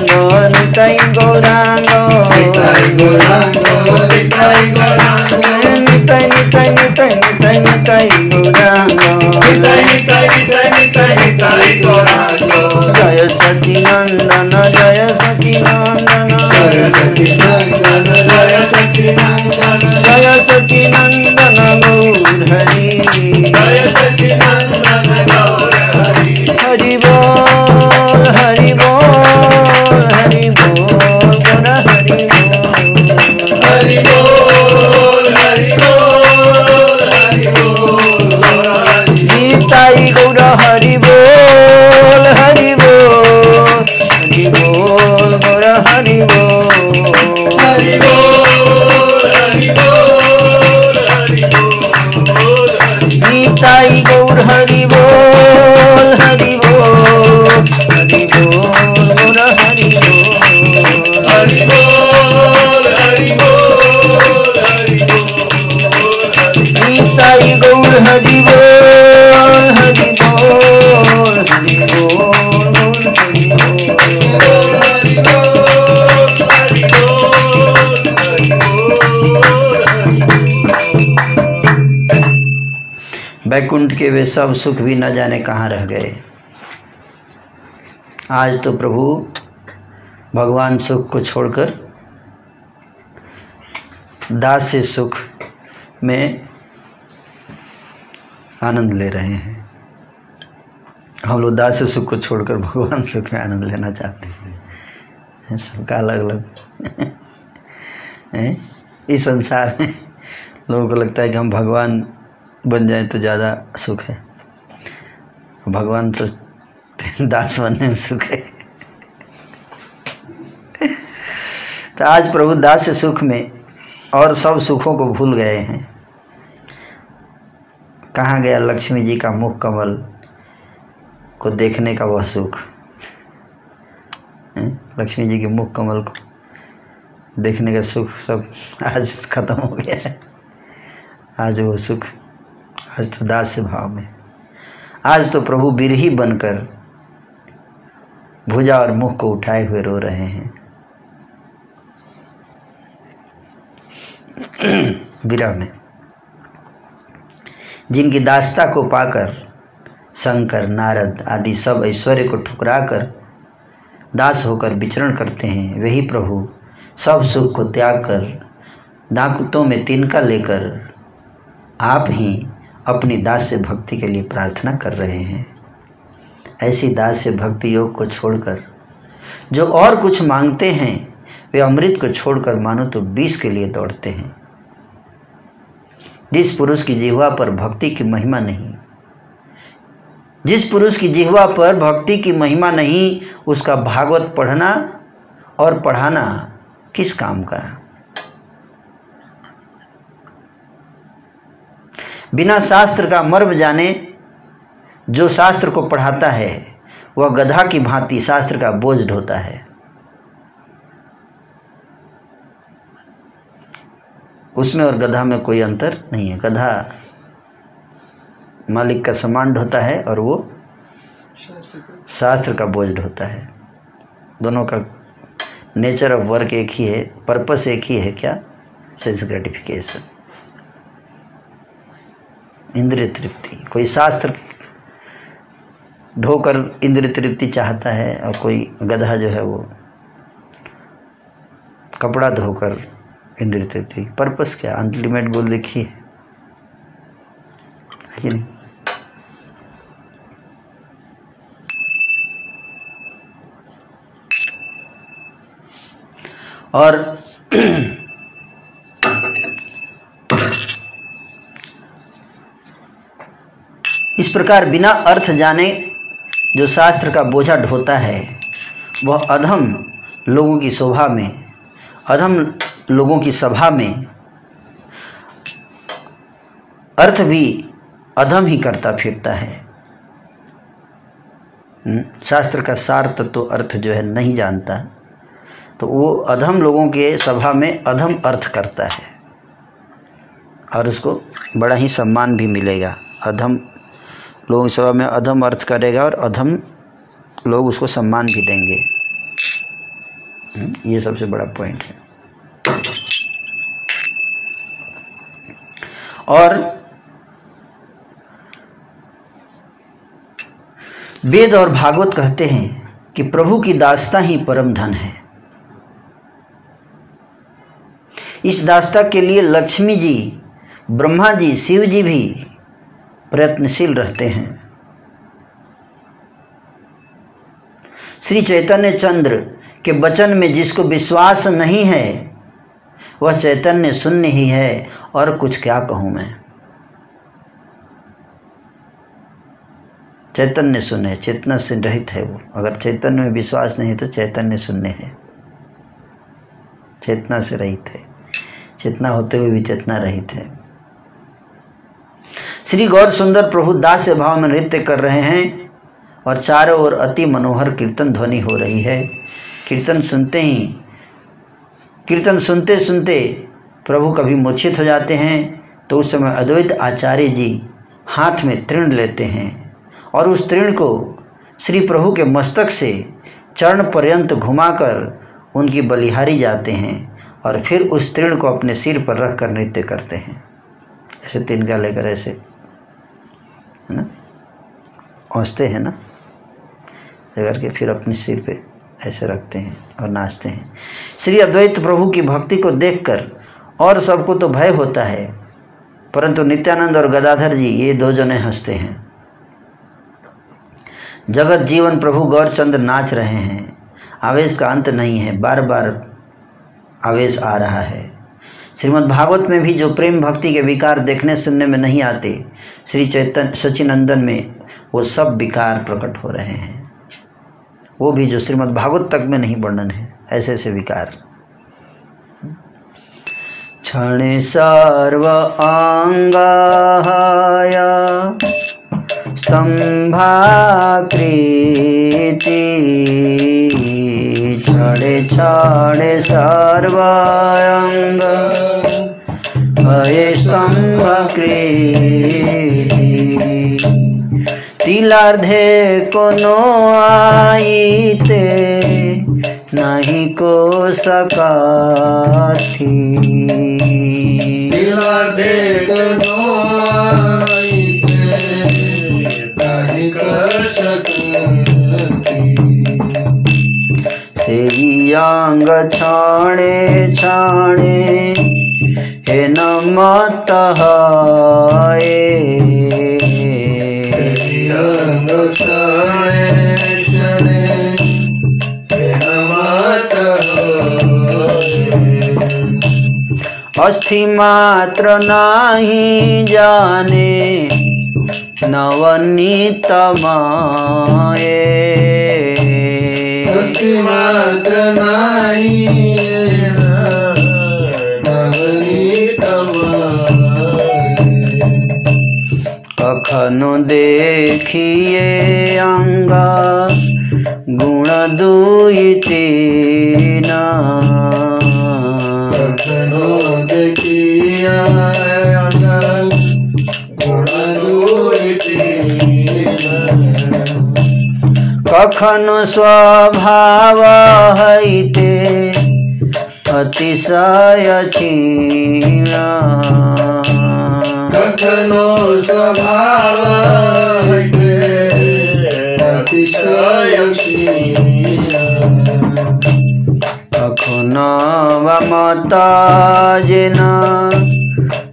निताई गौरांग निताई गौरांग निताई गौरांग निताई निताई निताई निताई निताई गौरांग निताई निताई निताई निताई निताई गौरांग जय सचिनंदन जय सचिनंदन जय सच्चिदानंद जय सच्चिदानंद जय सचिनंदन गौर हरि जय सच्चिदानंद गौर हरि हरि बोल हरि बोल हरि बोल गुण हरि बोल हरि बोल हरि बोल हरि बोल गीताई गौर हरि बोल हरि बोल हरि बोल गौर हरि बोल हरि बोल हरि बोल हरि बोल गीताई गौर हरि बोल हरि बोल हरि बोल गौर हरि बोल हरि बोल हरि बोल हरि बोल गीताई गौर हरि बोल हरि बोल हरि बोल गौर हरि बोल हरि बोल हरि बोल हरि बोल बैकुंठ के वे सब सुख भी न जाने कहाँ रह गए। आज तो प्रभु भगवान सुख को छोड़कर दास्य सुख में आनंद ले रहे हैं। हम लोग दास्य सुख को छोड़कर भगवान सुख में आनंद लेना चाहते हैं। सबका अलग अलग है। इस संसार में लोगों को लगता है कि हम भगवान बन जाए तो ज़्यादा सुख है। भगवान सोचते दास बनने में सुख है। तो आज प्रभु दास्य सुख में और सब सुखों को भूल गए हैं। कहाँ गया लक्ष्मी जी का मुख कमल को देखने का वह सुख। लक्ष्मी जी के मुख कमल को देखने का सुख सब आज खत्म हो गया है। आज वो सुख, आज तो दास्य भाव में, आज तो प्रभु बिरही बनकर भुजा और मुख को उठाए हुए रो रहे हैं। विरह में जिनकी दासता को पाकर शंकर नारद आदि सब ऐश्वर्य को ठुकराकर दास होकर विचरण करते हैं, वही प्रभु सब सुख को त्याग कर दाकुतों में तिनका लेकर आप ही अपनी दास्य भक्ति के लिए प्रार्थना कर रहे हैं। ऐसी दास्य भक्ति योग को छोड़कर जो और कुछ मांगते हैं वे अमृत को छोड़कर मानो तो विष के लिए दौड़ते हैं। जिस पुरुष की जिह्वा पर भक्ति की महिमा नहीं, जिस पुरुष की जिह्वा पर भक्ति की महिमा नहीं, उसका भागवत पढ़ना और पढ़ाना किस काम का। बिना शास्त्र का मर्म जाने जो शास्त्र को पढ़ाता है वह गधा की भांति शास्त्र का बोझ ढोता है। उसमें और गधा में कोई अंतर नहीं है। गधा मालिक का सामान ढोता है और वो शास्त्र का बोझ ढोता है। दोनों का नेचर ऑफ वर्क एक ही है, पर्पस एक ही है। क्या? सेंस ग्रेटिफिकेशन, इंद्रिय तृप्ति। कोई शास्त्र ढोकर इंद्रिय तृप्ति चाहता है और कोई गधा जो है वो कपड़ा धोकर इंद्रिय तृप्ति। पर्पस क्या? अल्टीमेट गोल देखिए, है नहीं? और इस प्रकार बिना अर्थ जाने जो शास्त्र का बोझा ढोता है वह अधम लोगों की शोभा में, अधम लोगों की सभा में अर्थ भी अधम ही करता फिरता है। शास्त्र का सार तत्व तो अर्थ जो है नहीं जानता, तो वो अधम लोगों के सभा में अधम अर्थ करता है और उसको बड़ा ही सम्मान भी मिलेगा। अधम लोगों की सभा में अधम अर्थ करेगा और अधम लोग उसको सम्मान भी देंगे। ये सबसे बड़ा पॉइंट है। और वेद और भागवत कहते हैं कि प्रभु की दास्ता ही परम धन है। इस दास्ता के लिए लक्ष्मी जी, ब्रह्मा जी, शिव जी भी प्रयत्नशील रहते हैं। श्री चैतन्य चंद्र के वचन में जिसको विश्वास नहीं है वह चैतन्य शून्य ही है, और कुछ क्या कहूं मैं। चैतन्य शून्य है, चेतना से रहित है वो। अगर चैतन्य में विश्वास नहीं तो चैतन्य शून्य है, चेतना से रहित है, चेतना होते हुए भी चेतना रहित है। श्री गौर सुंदर प्रभु दास्य भाव में नृत्य कर रहे हैं और चारों ओर अति मनोहर कीर्तन ध्वनि हो रही है। कीर्तन सुनते सुनते प्रभु कभी मूर्छित हो जाते हैं, तो उस समय अद्वैत आचार्य जी हाथ में तृण लेते हैं और उस तृण को श्री प्रभु के मस्तक से चरण पर्यंत घुमाकर उनकी बलिहारी जाते हैं और फिर उस तृण को अपने सिर पर रखकर नृत्य करते हैं। ऐसे तिनका लेकर ऐसे, है ना, पहुँचते हैं ना, करके फिर अपने सिर पे ऐसे रखते हैं और नाचते हैं। श्री अद्वैत प्रभु की भक्ति को देखकर और सबको तो भय होता है, परंतु नित्यानंद और गदाधर जी ये दो जने हंसते हैं। जगत जीवन प्रभु गौरचंद्र नाच रहे हैं। आवेश का अंत नहीं है, बार बार आवेश आ रहा है। श्रीमद् भागवत में भी जो प्रेम भक्ति के विकार देखने सुनने में नहीं आते, श्री चैतन्य सच्चिनंदन में वो सब विकार प्रकट हो रहे हैं। वो भी जो श्रीमद् भागवत तक में नहीं वर्णन है, ऐसे ऐसे विकार। क्षणे सर्व अंगाय स्तंभाकृति, क्षणे क्षणे सर्व अंग भये स्तंभाकृति, तिलार्धे कोनो आईते नहीं को सकाथी, तिलार्धे कोनो आईते नहीं को सकाथी। से अंग छाणे छाणे हे नमत हाय अंग छाणे छाणे हे नमत अस्थि मात्र नाही जाने नवनीत माये अस्थि मात्र नाही नवनीत माये कखनो देखिए अंगा गुण दुई तीना कखनो देखिया गुण दुई तीना कखनो स्वभाव हईते अतिशय क्षीणा कखनो स्वभाव हईते अतिशय क्षीणा कखनो ममता जिना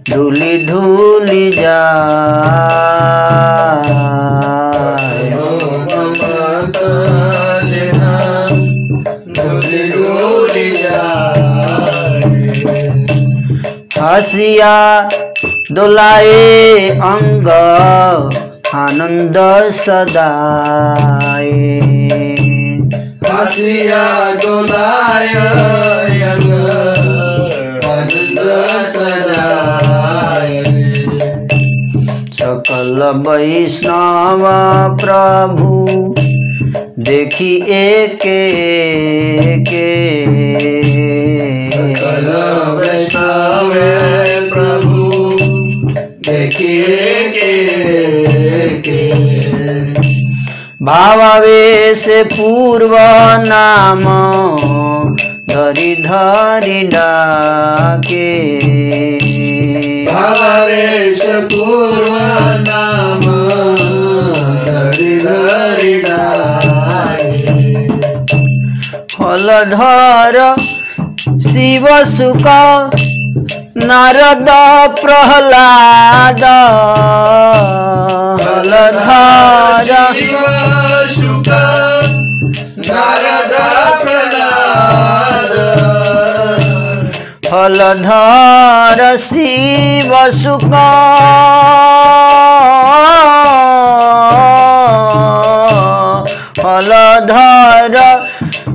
धूली धूली जाए हसिया दुलाए अंग आनंद सदाए हसिया डोलाय आनंद सदाय सकल वैष्णव प्रभु देखी एके सकल वैष्णव प्रभु देखिए के भावावेश पूर्व नाम धरी धरी डाके भावेश पूर्व नाम धरि धरि डाके फलधर शिव सुख नारद प्रहलाद फलधर शिव शुक नारद प्रहलाद फलधर शिव सुख फलधर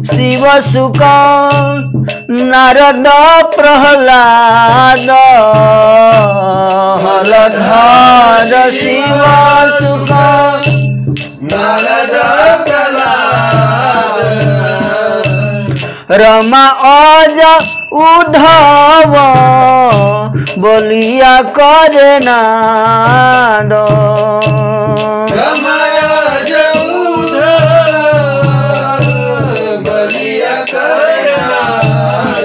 शिव सुख नारद प्रहलाद फलधर शिव सुख नारद प्रहलाद रमा अज उद्धव बोलिया करे नाद रमाय जऊध बलिया करनाद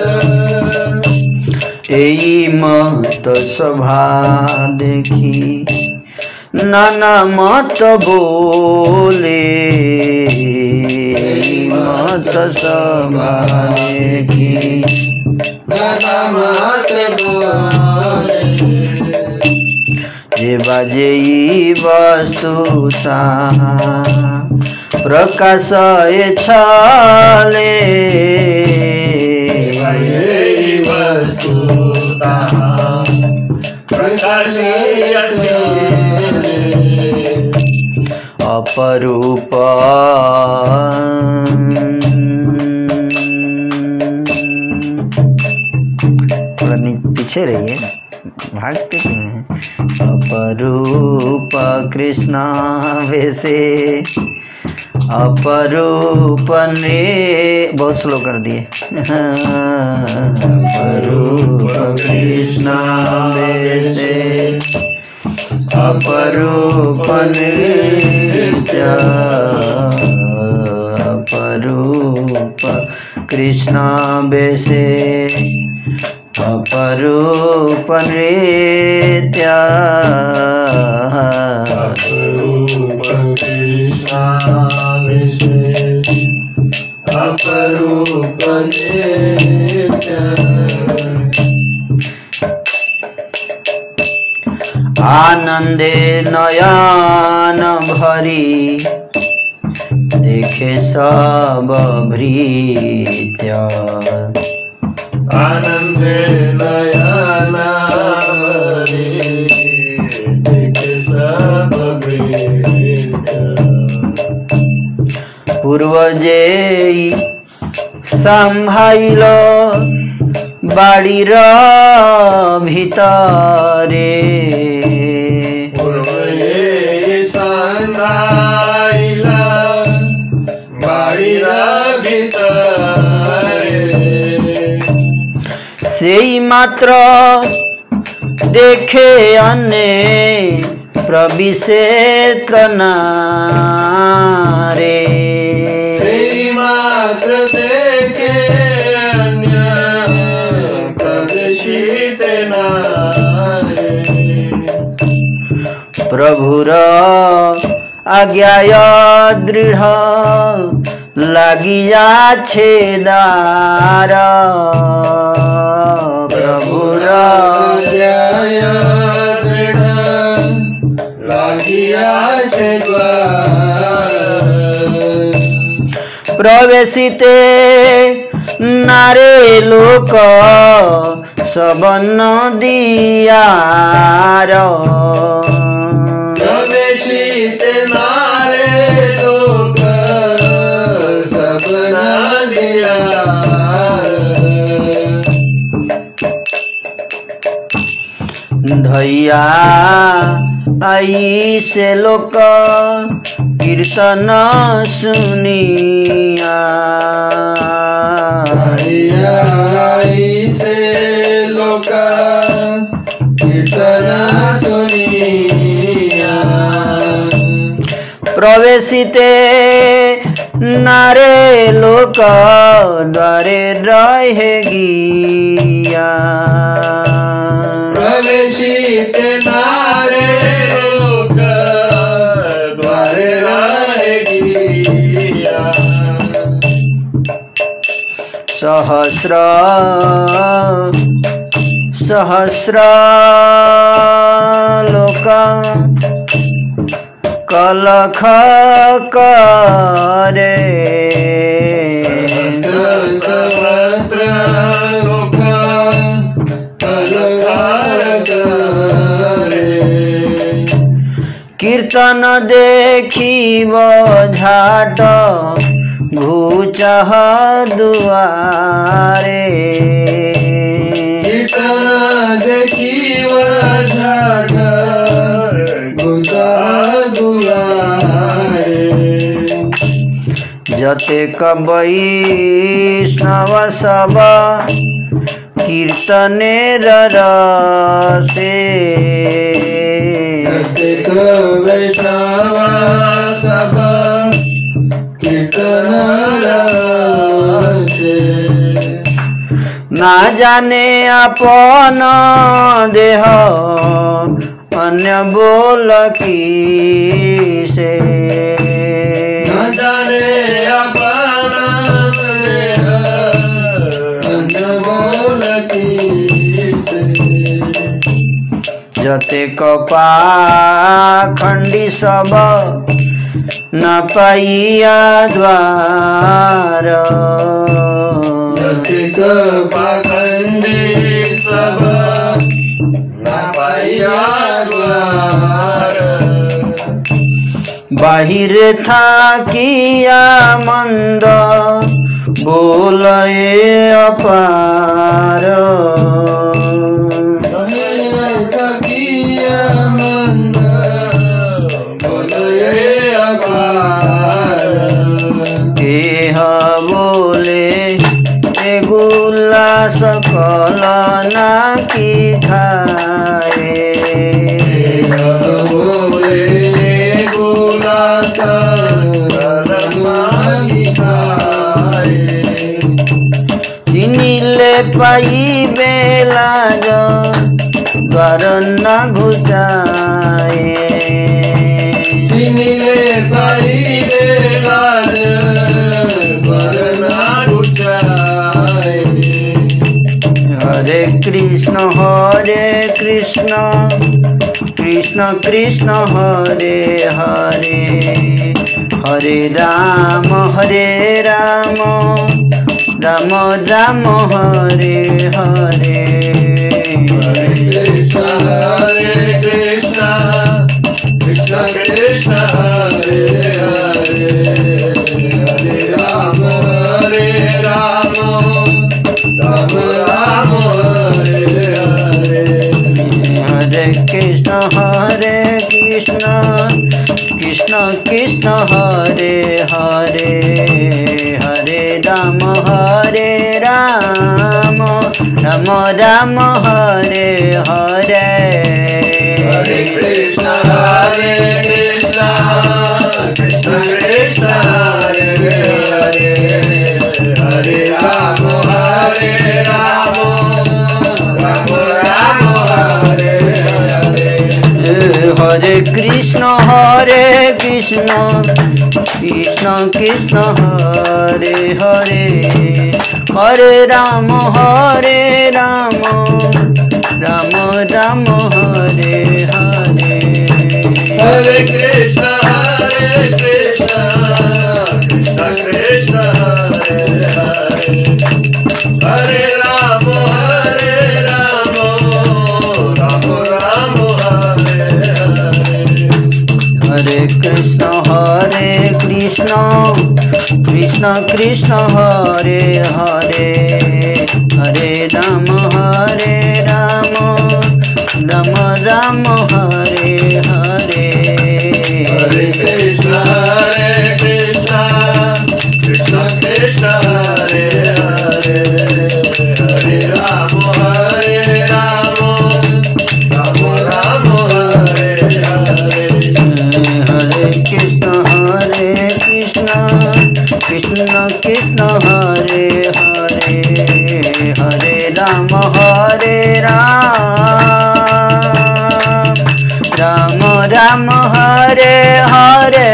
एई मत सभा देखी नाना मत बोले एई मत सभा देखी नाना मत बोले जे बाजे वस्तुता प्रकाश छले वस्तुता प्रकाश अपरूप थोड़ा पीछे रहिए भागते क्यों हैं अपरूप कृष्णा वैसे अपरूप ने बहुत स्लो कर दिए अपरूप कृष्णा वैसे अपरूप नित्य अपरूप कृष्णा वैसे अपरूप नृत्य अपरूप कृष्णा अपरूप नित्य आनंदे नयन भरी देखे सब भृत्य आनंदे नयन भरी देखे सब भृत्य पूर्वजे संभाइल बाड़ीर भितरे पूर्वजे संभाइल बाड़ीर भितरे सेई मात्र देखे अन्य प्रविशेत्र नारे मात्र देखे अन्य प्रवेशित नारे प्रभुर आज्ञाय दृढ़ लागिया छेदार प्रभुर आज्ञाय दृढ़ लागिया छेदार प्रवेशिते नारे लोक सबन दियार प्रवेशित नारे लोक सबन दियार धैया आई से लोक कीर्तन सुनिया से लोक कीर्तन सुनिया प्रवेशिते नारे लोक द्वारे रहे गिया प्रवेशित नारे लोक द्वारे रहे गिया सहस्र सहस्र लोक कलख करे सहस्र लोक कीर्तन देखिब झाट घुचह दुआरे कीर्तन देखिब झाट घुचह दुआरे जतेक वैष्णव सब कीर्तने रसे जतेक वैष्णव सब कीर्तन रसे ना जाने अपन देह अन्य बोल की से न जाने अपन देह अन्य बोल की से जतेक पाखंडी सब न पाइया द्वार जतेक पाखंडी सब न पाइया द्वार बाहिर था किया मंद बोले अपार बोले एगुला सकल ना की खाए बोले एगुला सकल ना की खाए तिनीले पाई बेला द्वार न घुचाए तिनीले पाई बेला द्वार न कृष्ण कृष्ण कृष्ण हरे हरे हरे राम राम राम हरे हरे कृष्ण कृष्ण कृष्ण हरे हरे हरे राम राम राम हरे हरे हरे कृष्ण कृष्ण कृष्ण हरे हरे हरे राम राम राम हरे हरे हरे कृष्ण कृष्ण कृष्ण हरे हरे हरे राम राम राम हरे हरे हरे कृष्ण कृष्ण कृष्ण हरे हरे हरे राम राम राम हरे हरे हरे कृष्ण कृष्ण कृष्ण हरे हरे हरे राम राम राम हरे हरे हरे कृष्ण कृष्ण कृष्ण हरे हरे हरे राम राम हरे हरे हरे कृष्ण कृष्ण कृष्ण हरे हरे हरे राम राम राम हरे हरे हरे कृष्ण कृष्ण कृष्ण हरे हरे हरे राम राम हरे हरे हरे कृष्ण कृष्ण कृष्ण हरे हरे हरे राम राम हरे हरे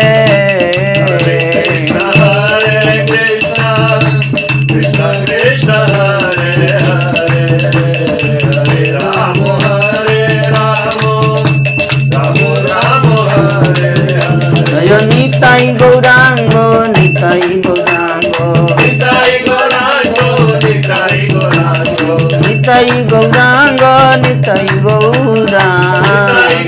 निताई गौरांग निताई गौरांग निताई गौरांग निताई गौरांग निताई गौरांग निताई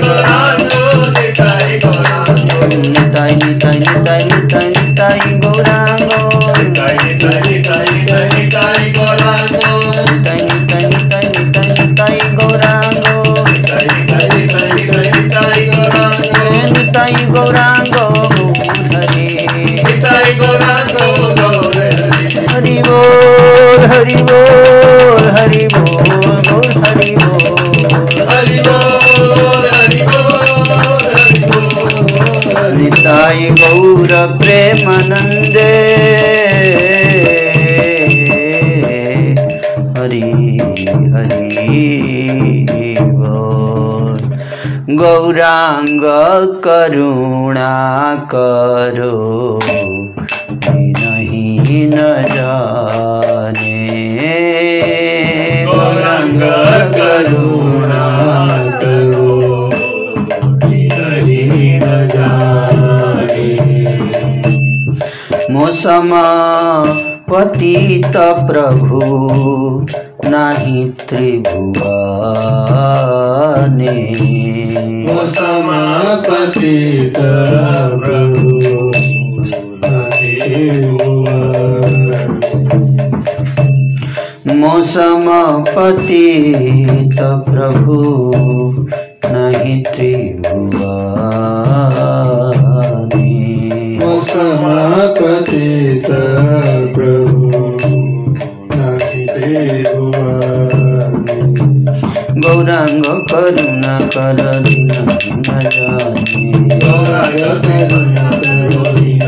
गौरांग निताई गौरांग निताई निताई निताई निताई निताई गौरांग निताई निताई निताई गौरांग निताई निताई निताई निताई निताई गौरांग निताई निताई गौरांग निताई गौरांग हरे निताई गौरांग हरि बोल हरि बोल हरि बोल हरि बोल हरि बोल हरि बोल हरि बोल निताई गौर प्रेमानंदे हरि हरि बोल गौरांग करुणा करो नहीं न जाने गौरांग करुणा करो नहीं न जाने मौसम पतित प्रभु नाही त्रिभुवने समापतित प्रभु मौसम पतित प्रभु नहीं त्रिभुवने समापतित प्रभु नहीं त्रिभुवने गौरांग करुणा कर दीन न जाने गौरांग करुणा करो दीन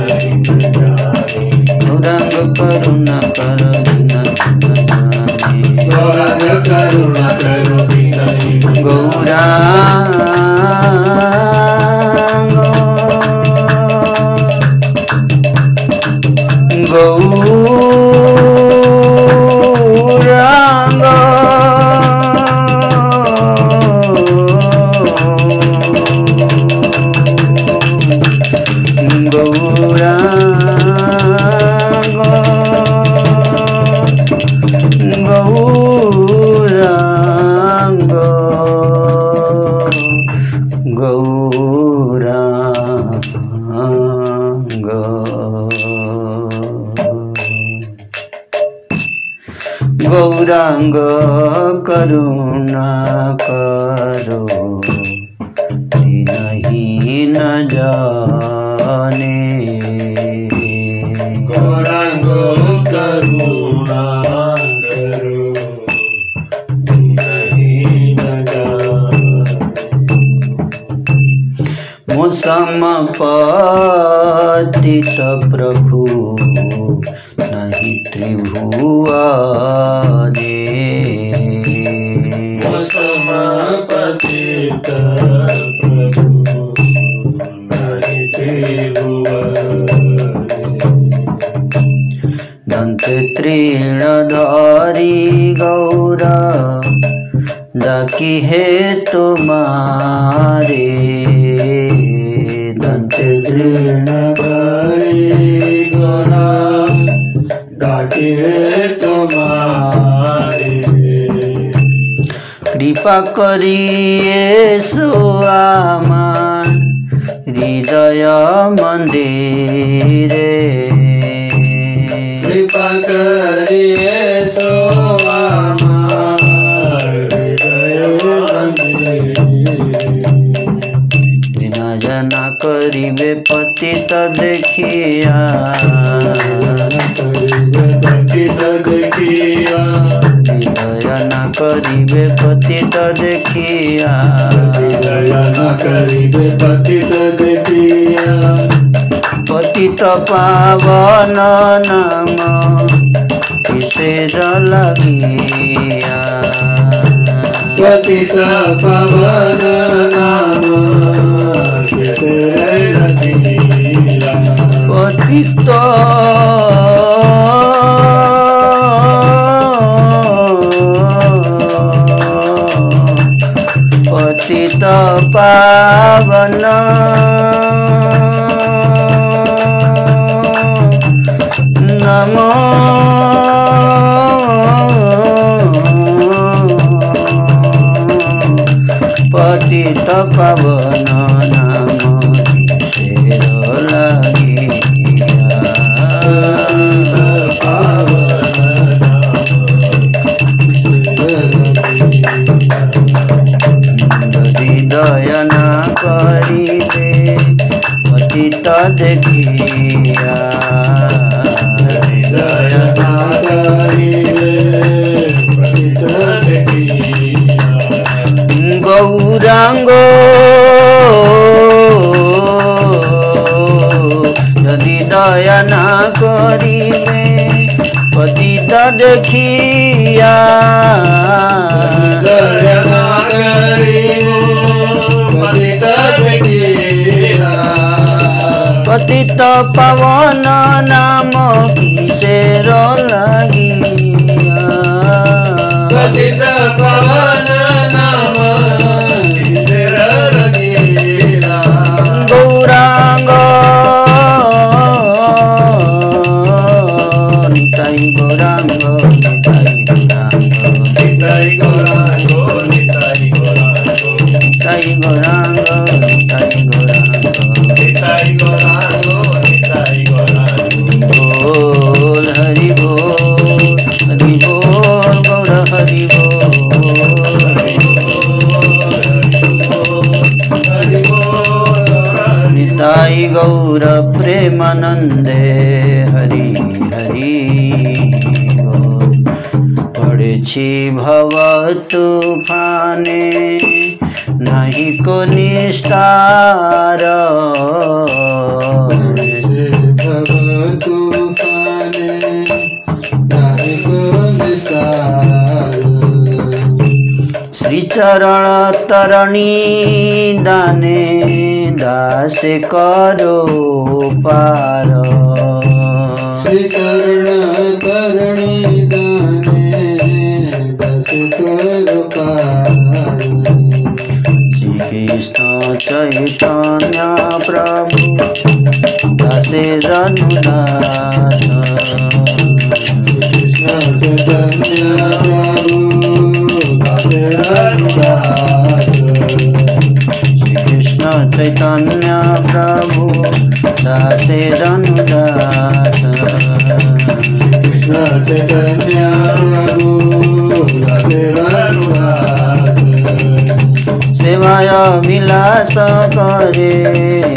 न जाने गौरांग करुणा कर दीन न जाने गौरांग करुणा करो दीन गौरांग गौरांग गौरांग करुणा करो नहीं न जाने। गौरांग करुणा करो नहीं न जाने। मौसम पतित प्रभु नहीं त्रिभुवने। मौसम पतित प्रभु नहीं त्रिभुवने। दंत तृणधारी गौरा डाकी है तुम्हारे। दंत तृणधारी गौरा डाकी है तुम्हारे। कृपा करिए सुआमा हृदय मंदिरे। कृपा करिए सुआमा हृदय मंदिरे। जिना जना करिबे पतित देखिया। पतित देखिया दया न करिबे पतित देखिया। दया न करिबे पतित देखिया। पतित पावन नाम किसेर लगिया। पतित पावन नाम किसेर लगिया। पतित पतित पावन नमो पतित पावन नाम किसेर लगिया। दया न करिबे पतित देखिया। दया न करिबे पतित देखिया। गौरांग यदि दया न करिबे पतित देखिया। दया न करिबे पतित देखिया। पतित पावन नाम किसेर लगिया। पतित पावन नाम किसेर लगिया। गौरांग निताई गौरांग निताई गौरांग निताई गौरांग निताई गौरांग निताई गौरांग निताई गौरांग निताई गौरांग निताई गौरांग। बोल हरि बोल गौर हरि बोल। निताई गौर प्रेमानंदे हरि हरि बोल। पड़ेछि भव तूफाने नहीं को निस्तार। श्री चरण तरणी दाने दास करो पार। श्री चरण तरणी दाने दास करो पार। श्री कृष्ण चैतन्य प्रभु दासे रघुनाथ। कृष्ण चैतन्य प्रभु दासे रघुनाथ। श्री कृष्ण चैतन्य प्रभु दासे रघुनाथ। कृष्ण चैतन्य प्रभु विलास करे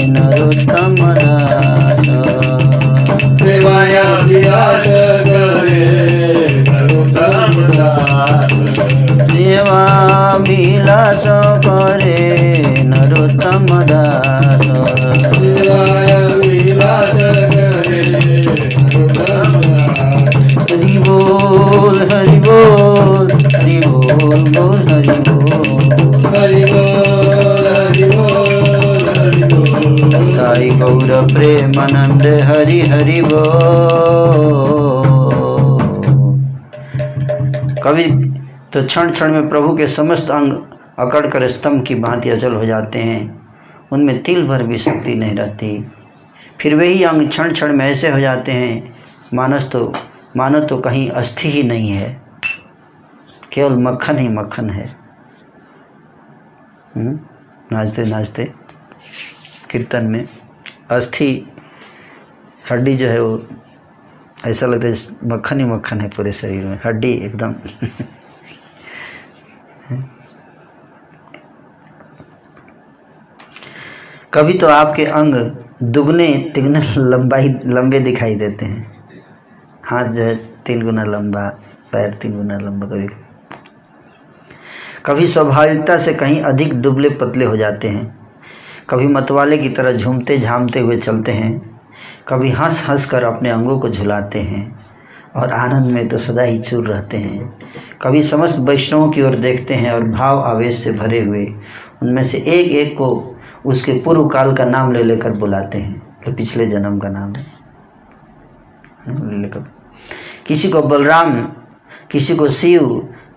नरोत्तम दास। सेवाया विलास करे नरोत्तम दास। सेवा विलास करे नरोत्तम दास। सेवाया विलास करे नरोत्तम दास। हरि बोल हरि बोल हरि बोल बोल हरि बोल। हरि बोल हरि बोल हरि बोल। ताई गौर प्रेमानंद हरि हरि बोल। कवि तो क्षण क्षण में प्रभु के समस्त अंग अकड़ कर स्तंभ की भांति अचल हो जाते हैं, उनमें तिल भर भी शक्ति नहीं रहती। फिर वही अंग क्षण क्षण में ऐसे हो जाते हैं मानो तो कहीं अस्थि ही नहीं है, केवल मक्खन ही मक्खन है। नाचते नाचते कीर्तन में अस्थि हड्डी जो है वो ऐसा लगता है मक्खन ही मक्खन है पूरे शरीर में, हड्डी एकदम कभी तो आपके अंग दुगने तिगने लंबे दिखाई देते हैं। हाथ जो है 3 गुना लंबा, पैर 3 गुना लंबा, कभी स्वाभाविकता से कहीं अधिक दुबले पतले हो जाते हैं, कभी मतवाले की तरह झूमते झामते हुए चलते हैं, कभी हंस हंस कर अपने अंगों को झुलाते हैं और आनंद में तो सदा ही चूर रहते हैं। कभी समस्त वैष्णवों की ओर देखते हैं और भाव आवेश से भरे हुए उनमें से एक एक को उसके पूर्व काल का नाम ले लेकर बुलाते हैं, तो पिछले जन्म का नाम है लेकर। किसी को बलराम, किसी को शिव,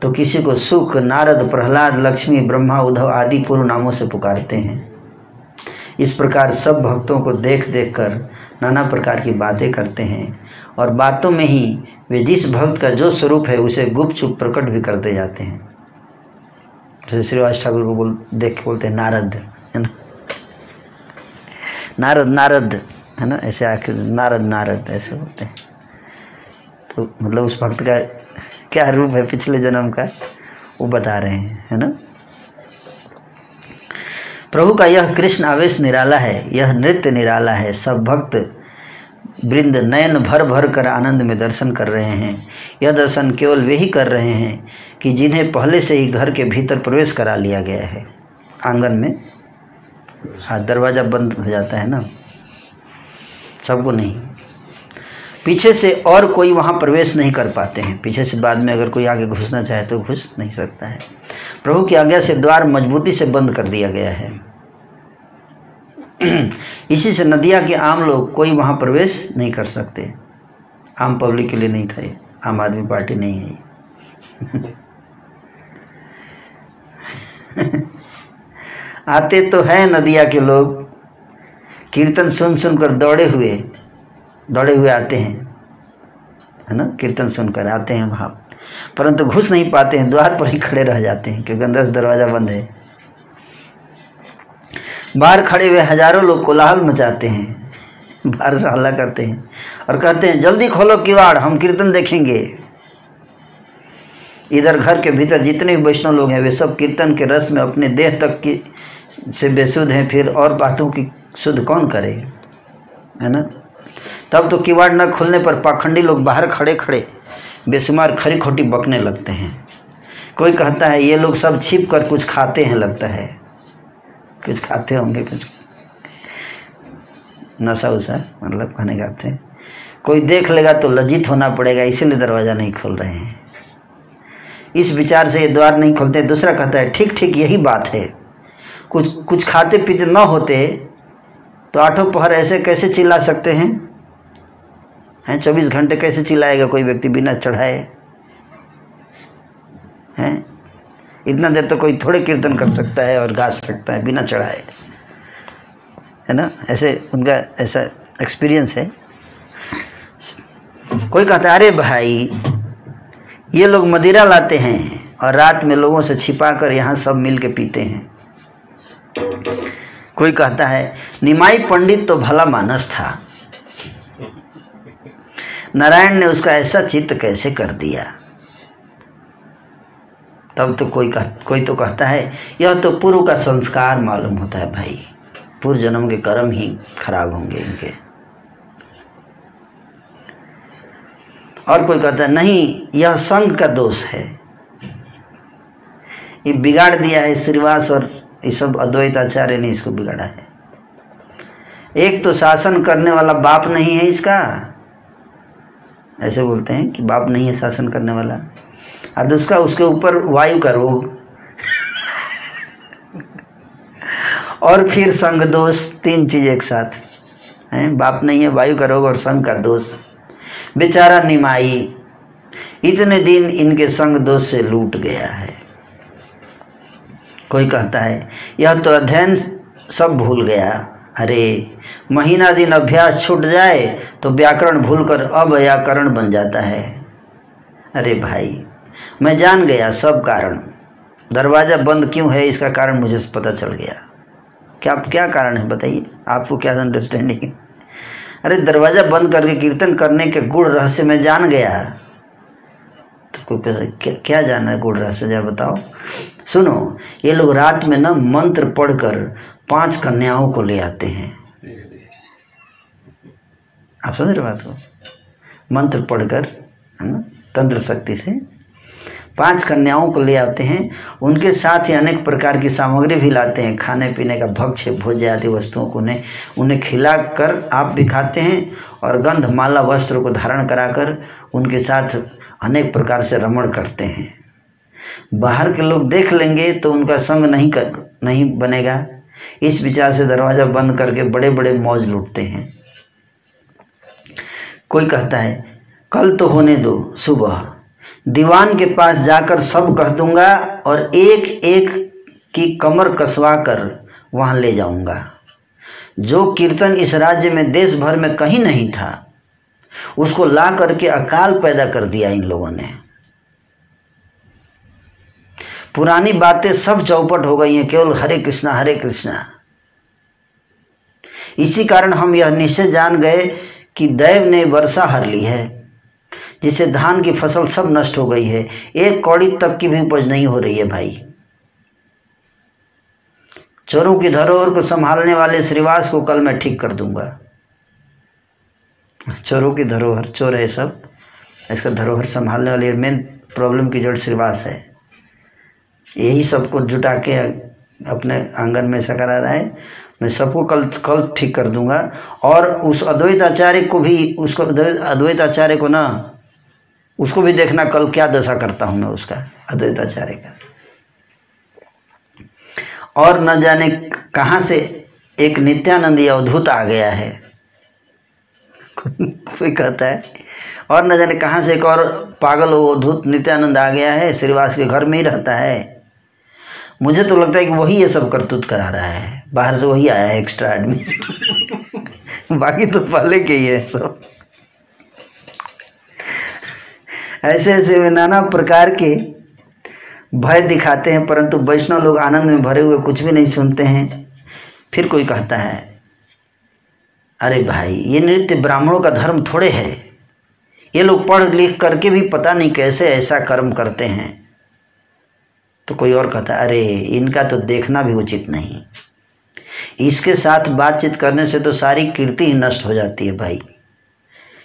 तो किसी को सुख, नारद, प्रहलाद, लक्ष्मी, ब्रह्मा, उद्धव आदि पूर्व नामों से पुकारते हैं। इस प्रकार सब भक्तों को देख देख कर नाना प्रकार की बातें करते हैं और बातों में ही वे जिस भक्त का जो स्वरूप है उसे गुपचुप प्रकट भी करते जाते हैं। जैसे श्रीवास ठाकुर को देख के बोलते हैं नारद, है ना, नारद नारद, है ना, ऐसे आके नारद नारद ऐसे बोलते हैं। तो मतलब उस भक्त का क्या रूप है पिछले जन्म का वो बता रहे हैं, है ना। प्रभु का यह कृष्ण आवेश निराला है, यह नृत्य निराला है। सब भक्त वृंद नयन भर भर कर आनंद में दर्शन कर रहे हैं। यह दर्शन केवल वे ही कर रहे हैं कि जिन्हें पहले से ही घर के भीतर प्रवेश करा लिया गया है। आंगन में दरवाज़ा बंद हो जाता है ना, सबको नहीं, पीछे से और कोई वहाँ प्रवेश नहीं कर पाते हैं। पीछे से बाद में अगर कोई आगे घुसना चाहे तो घुस नहीं सकता है। प्रभु की आज्ञा से द्वार मजबूती से बंद कर दिया गया है। इसी से नदिया के आम लोग कोई वहाँ प्रवेश नहीं कर सकते। आम पब्लिक के लिए नहीं था ये, आम आदमी पार्टी नहीं है ये। आते तो हैं नदिया के लोग, कीर्तन सुन सुनकर दौड़े हुए आते हैं, है ना, कीर्तन सुनकर आते हैं वहाँ, परंतु घुस नहीं पाते हैं, द्वार पर ही खड़े रह जाते हैं क्योंकि अंदर से दरवाज़ा बंद है। बाहर खड़े हुए हजारों लोग कोलाहल मचाते हैं, बाहर हल्ला करते हैं और कहते हैं जल्दी खोलो किवाड़, हम कीर्तन देखेंगे। इधर घर के भीतर जितने भी वैष्णव लोग हैं वे सब कीर्तन के रस में अपने देह तक की से बेसुध हैं, फिर और बातों की शुद्ध कौन करे, है ना। तब तो किवाड़ न खुलने पर पाखंडी लोग बाहर खड़े खड़े बेशुमार खरी खोटी बकने लगते हैं। कोई कहता है ये लोग सब छिप कर कुछ खाते हैं, लगता है कुछ खाते होंगे, कुछ नशा उसा मतलब खाने खाते हैं। कोई देख लेगा तो लज्जित होना पड़ेगा, इसीलिए दरवाज़ा नहीं खोल रहे हैं। इस विचार से ये द्वार नहीं खोलते। दूसरा कहता है ठीक ठीक यही बात है, कुछ खाते पीते न होते तो आठों पहर ऐसे कैसे चिल्ला सकते हैं? 24 घंटे कैसे चिल्लाएगा कोई व्यक्ति बिना चढ़ाए? हैं, इतना देर तो कोई थोड़े कीर्तन कर सकता है और गा सकता है बिना चढ़ाए, है ना। ऐसे उनका ऐसा एक्सपीरियंस है। कोई कहता है अरे भाई ये लोग मदिरा लाते हैं और रात में लोगों से छिपा कर यहाँ सब मिल के पीते हैं। कोई कहता है निमाई पंडित तो भला मानस था, नारायण ने उसका ऐसा चित्त कैसे कर दिया। तब तो कोई तो कहता है यह तो पूर्व का संस्कार मालूम होता है भाई, पूर्व जन्म के कर्म ही खराब होंगे इनके। और कोई कहता है नहीं, यह संघ का दोष है, ये बिगाड़ दिया है श्रीवास और ये सब अद्वैताचार्य ने इसको बिगाड़ा है। एक तो शासन करने वाला बाप नहीं है इसका, ऐसे बोलते हैं कि बाप नहीं है शासन करने वाला, और दूसरा उसके ऊपर वायु का रोग और फिर संग दोष, 3 चीज एक साथ हैं। बाप नहीं है, वायु का रोग और संग का दोष। बेचारा निमाई इतने दिन इनके संग दोष से लूट गया है। कोई कहता है यह तो अध्ययन सब भूल गया। अरे महीना दिन अभ्यास छूट जाए तो व्याकरण भूलकर अव्याकरण बन जाता है। अरे भाई मैं जान गया सब कारण, दरवाज़ा बंद क्यों है इसका कारण मुझे पता चल गया। क्या कारण है बताइए, आपको क्या अंडरस्टैंडिंग? अरे दरवाज़ा बंद करके कीर्तन करने के गुण रहस्य में जान गया। तो कोई क्या जाना है गुण रहस्य, जरा बताओ। सुनो, ये लोग रात में ना मंत्र पढ़कर 5 कन्याओं को ले आते हैं। आप समझ रहे बात को? मंत्र पढ़कर, है ना, तंत्र शक्ति से 5 कन्याओं को ले आते हैं। उनके साथ ही अनेक प्रकार की सामग्री भी लाते हैं, खाने पीने का भक्ष्य भोज्य आदि वस्तुओं को उन्हें खिलाकर आप भी खाते हैं, और गंध माला वस्त्र को धारण कराकर उनके साथ अनेक प्रकार से रमण करते हैं। बाहर के लोग देख लेंगे तो उनका संग नहीं बनेगा, इस विचार से दरवाज़ा बंद करके बड़े बड़े मौज लूटते हैं। कोई कहता है कल तो होने दो, सुबह दीवान के पास जाकर सब कह दूंगा और एक एक की कमर कसवा कर वहां ले जाऊंगा। जो कीर्तन इस राज्य में देश भर में कहीं नहीं था उसको ला करके अकाल पैदा कर दिया इन लोगों ने। पुरानी बातें सब चौपट हो गई हैं, केवल हरे कृष्णा हरे कृष्णा। इसी कारण हम यह निश्चय जान गए कि दैव ने वर्षा हर ली है, जिससे धान की फसल सब नष्ट हो गई है, 1 कौड़ी तक की भी उपज नहीं हो रही है भाई। चोरों की धरोहर को संभालने वाले श्रीवास को कल मैं ठीक कर दूंगा। चोरों की धरोहर, चोर है सब, इसका धरोहर संभालने वाले मेन प्रॉब्लम की जड़ श्रीवास है। यही सबको जुटा के अपने आंगन में ऐसा करा रहा है, मैं सबको कल ठीक कर दूंगा। और उस अद्वैताचार्य को भी, उसको अद्वैताचार्य को ना, उसको भी देखना कल क्या दशा करता हूं मैं उसका, अद्वैताचार्य का। और न जाने कहां से एक नित्यानंदी अवधूत आ गया है कोई कहता है, और न जाने कहां से एक और पागल अवधूत नित्यानंद आ गया है, श्रीवास के घर में ही रहता है। मुझे तो लगता है कि वही ये सब करतूत करा रहा है, बाहर से वही आया है एक्स्ट्रा आदमी बाकी तो पहले के ही है सब। ऐसे ऐसे वे नाना प्रकार के भय दिखाते हैं, परंतु वैष्णव लोग आनंद में भरे हुए कुछ भी नहीं सुनते हैं। फिर कोई कहता है अरे भाई ये नृत्य ब्राह्मणों का धर्म थोड़े है, ये लोग पढ़ लिख करके भी पता नहीं कैसे ऐसा कर्म करते हैं। तो कोई और कहता है अरे इनका तो देखना भी उचित नहीं, इसके साथ बातचीत करने से तो सारी कीर्ति ही नष्ट हो जाती है भाई।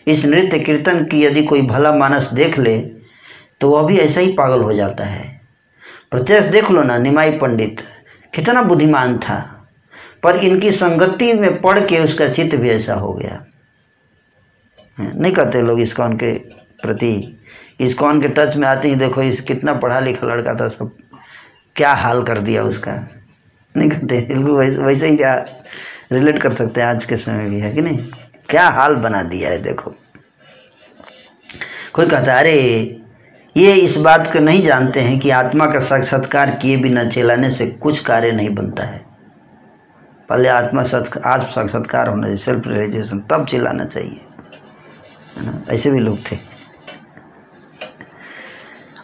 इस नृत्य कीर्तन की यदि कोई भला मानस देख ले तो वह भी ऐसा ही पागल हो जाता है। प्रत्यक्ष देख लो ना, निमाई पंडित कितना बुद्धिमान था, पर इनकी संगति में पढ़ के उसका चित्त भी ऐसा हो गया। नहीं कहते लोग इस्कॉन के प्रति, इस्कॉन के टच में आते ही देखो इस कितना पढ़ा लिखा लड़का था, सब क्या हाल कर दिया उसका। नहीं कहते, बिल्कुल वैसे ही क्या रिलेट कर सकते हैं आज के समय भी, है कि नहीं? क्या हाल बना दिया है देखो। कोई कहता है अरे ये इस बात को नहीं जानते हैं कि आत्मा का साक्षात्कार किए बिना चिल्लाने से कुछ कार्य नहीं बनता है। पहले आत्मा साक्षात्कार होना चाहिए, सेल्फ रियलाइजेशन, तब चिल्लाना चाहिए, है ना? ऐसे भी लोग थे।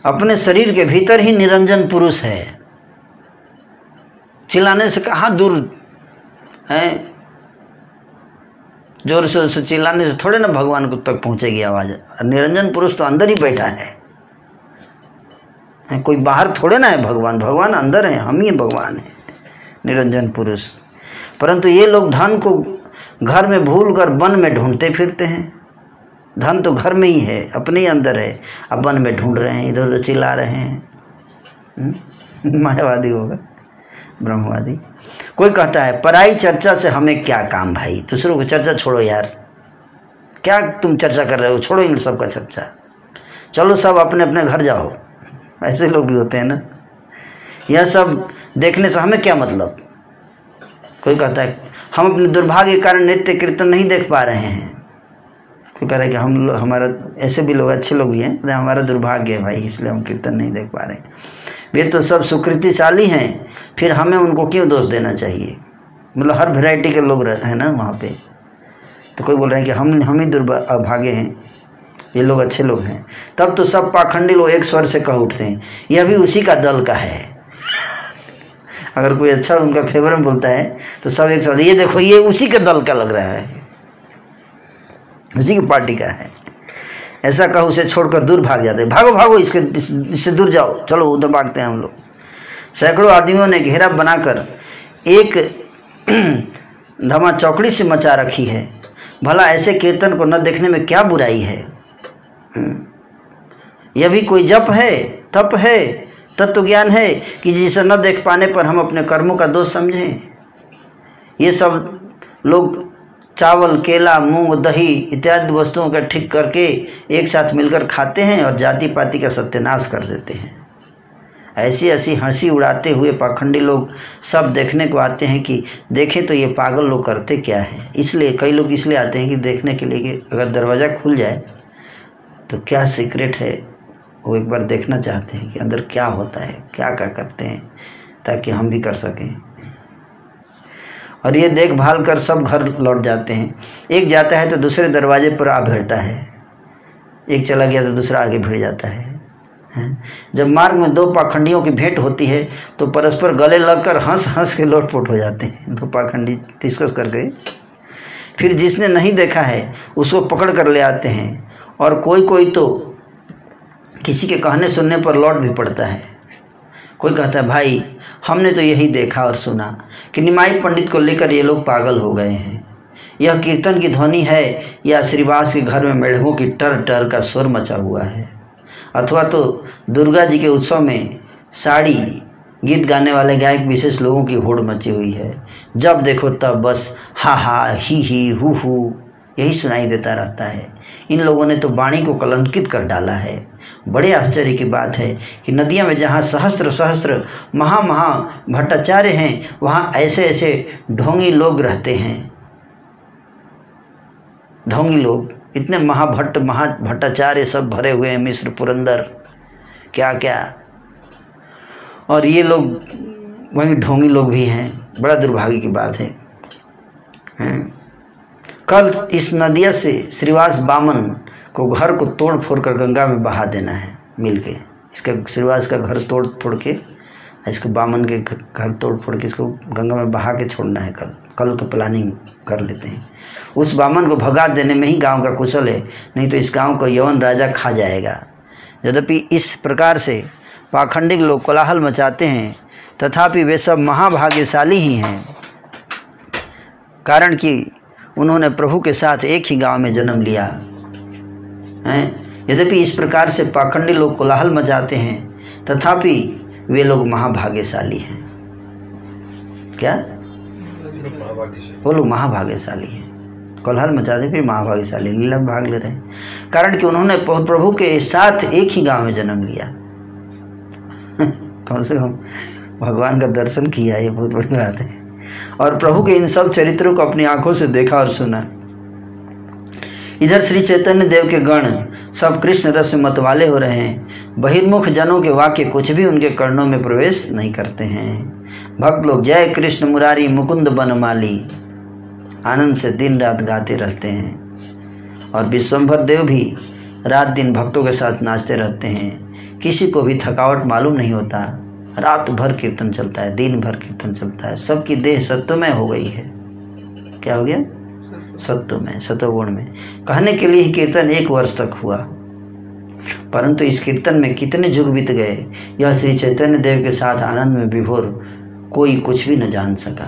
अपने शरीर के भीतर ही निरंजन पुरुष है, चिल्लाने से कहाँ दूर है। जोर से चिल्लाने से थोड़े ना भगवान को तक पहुंचेगी आवाज। निरंजन पुरुष तो अंदर ही बैठा है है, कोई बाहर थोड़े ना है भगवान, भगवान अंदर है, हम ही भगवान है, निरंजन पुरुष। परंतु ये लोग धन को घर में भूल कर वन में ढूंढते फिरते हैं। धन तो घर में ही है, अपने ही अंदर है, अब वन में ढूंढ रहे हैं, इधर उधर चिल्ला रहे हैं। मायावादी होगा, ब्रह्मवादी। कोई कहता है पराई चर्चा से हमें क्या काम भाई, दूसरों की चर्चा छोड़ो यार, क्या तुम चर्चा कर रहे हो, छोड़ो इन सब का चर्चा, चलो सब अपने अपने घर जाओ। ऐसे लोग भी होते हैं ना, यह सब देखने से हमें क्या मतलब। कोई कहता है हम अपने दुर्भाग्य के कारण नित्य कीर्तन नहीं देख पा रहे हैं। कोई कह रहा है कि हमारा, ऐसे भी लोग, अच्छे लोग भी हैं, हमारा दुर्भाग्य है भाई, इसलिए हम कीर्तन नहीं देख पा रहे हैं। वे तो सब सुकृतिशाली हैं, फिर हमें उनको क्यों दोष देना चाहिए। मतलब हर वैरायटी के लोग रहते हैं ना वहाँ पे। तो कोई बोल रहे हैं कि हम ही दुर्भाग्य हैं, ये लोग अच्छे लोग हैं। तब तो सब पाखंडी लोग एक स्वर से कह उठते हैं यह भी उसी का दल का है। अगर कोई अच्छा उनका फेवर में बोलता है तो सब एक स्वर, ये देखो ये उसी के दल का लग रहा है, उसी की पार्टी का है। ऐसा कहो उसे छोड़कर दूर भाग जाते हैं, भागो भागो इससे दूर जाओ, चलो उधर भागते हैं हम लोग। सैकड़ों आदमियों ने घेरा बनाकर एक धमा चौकड़ी से मचा रखी है। भला ऐसे कीर्तन को न देखने में क्या बुराई है। यह भी कोई जप है, तप है, तत्व ज्ञान है कि जिसे न देख पाने पर हम अपने कर्मों का दोष समझें। ये सब लोग चावल, केला, मूंग, दही इत्यादि वस्तुओं का ठीक करके एक साथ मिलकर खाते हैं और जाति पाति का सत्यानाश कर देते हैं। ऐसी ऐसी हंसी उड़ाते हुए पाखंडी लोग सब देखने को आते हैं कि देखें तो ये पागल लोग करते क्या है। इसलिए कई लोग इसलिए आते हैं कि देखने के लिए कि अगर दरवाज़ा खुल जाए तो क्या सीक्रेट है, वो एक बार देखना चाहते हैं कि अंदर क्या होता है, क्या क्या करते हैं, ताकि हम भी कर सकें। और ये देखभाल कर सब घर लौट जाते हैं। एक जाता है तो दूसरे दरवाजे पर आ भिड़ता है, एक चला गया तो दूसरा आगे भिड़ जाता है। जब मार्ग में दो पाखंडियों की भेंट होती है तो परस्पर गले लगकर हंस हंस के लोटपोट हो जाते हैं। दो पाखंडी डिस्कस कर गए, फिर जिसने नहीं देखा है उसको पकड़ कर ले आते हैं, और कोई कोई तो किसी के कहने सुनने पर लौट भी पड़ता है। कोई कहता है भाई हमने तो यही देखा और सुना कि निमाई पंडित को लेकर ये लोग पागल हो गए हैं। यह कीर्तन की ध्वनि है या श्रीवास के घर में मेढकों की टर टर का स्वर मचा हुआ है, अथवा तो दुर्गा जी के उत्सव में साड़ी गीत गाने वाले गायक विशेष लोगों की होड़ मची हुई है। जब देखो तब बस हा हा ही हु यही सुनाई देता रहता है। इन लोगों ने तो वाणी को कलंकित कर डाला है। बड़े आश्चर्य की बात है कि नदियां में जहाँ सहस्त्र सहस्त्र महा भट्टाचार्य हैं, वहाँ ऐसे ऐसे ढोंगी लोग रहते हैं। ढोंगी लोग, इतने भट्टाचार्य सब भरे हुए हैं, मिस्र, पुरंदर, क्या क्या, और ये लोग वहीं ढोंगी लोग भी हैं। बड़ा दुर्भाग्य की बात है। कल इस नदिया से श्रीवास बामन को घर को तोड़ फोड़ कर गंगा में बहा देना है मिलके। इसका श्रीवास का घर तोड़ फोड़ के, इसको बामन के घर तोड़ फोड़ के इसको गंगा में बहा के छोड़ना है। कल की प्लानिंग कर लेते हैं। उस बामन को भगा देने में ही गांव का कुशल है, नहीं तो इस गांव को यवन राजा खा जाएगा। यद्यपि इस प्रकार से पाखंडी लोग कोलाहल मचाते हैं, तथापि वे सब महाभाग्यशाली ही हैं, कारण कि उन्होंने प्रभु के साथ एक ही गांव में जन्म लिया है। यद्यपि इस प्रकार से पाखंडी लोग कोलाहल मचाते हैं, तथापि वे लोग महाभाग्यशाली हैं। क्या वो लोग महाभाग्यशाली हैं, कोलाहल मचाते फिर महाभाग्यशाली, लीला में भाग ले रहे हैं, कारण कि उन्होंने प्रभु के साथ एक ही गांव में जन्म लिया। कम से कम भगवान का दर्शन किया, ये बहुत बड़ी बात है। और प्रभु के इन सब चरित्रों को अपनी आंखों से देखा और सुना। इधर श्री चैतन्य देव के गण सब कृष्ण रस से मतवाले हो रहे हैं। बहिर्मुख जनों के वाक्य कुछ भी उनके कर्णों में प्रवेश नहीं करते हैं। भक्त लोग जय कृष्ण मुरारी मुकुंद बनमाली आनंद से दिन रात गाते रहते हैं, और विश्वंभर देव भी रात दिन भक्तों के साथ नाचते रहते हैं। किसी को भी थकावट मालूम नहीं होता। रात भर कीर्तन चलता है, दिन भर कीर्तन चलता है। सबकी देह सत्वमय हो गई है। क्या हो गया? सत्वमय, सत्वगुण में। कहने के लिए कीर्तन 1 वर्ष तक हुआ। परंतु इस कीर्तन में कितने युग बीत गए, यह श्री चैतन्य देव के साथ आनंद में विभोर कोई कुछ भी न जान सका।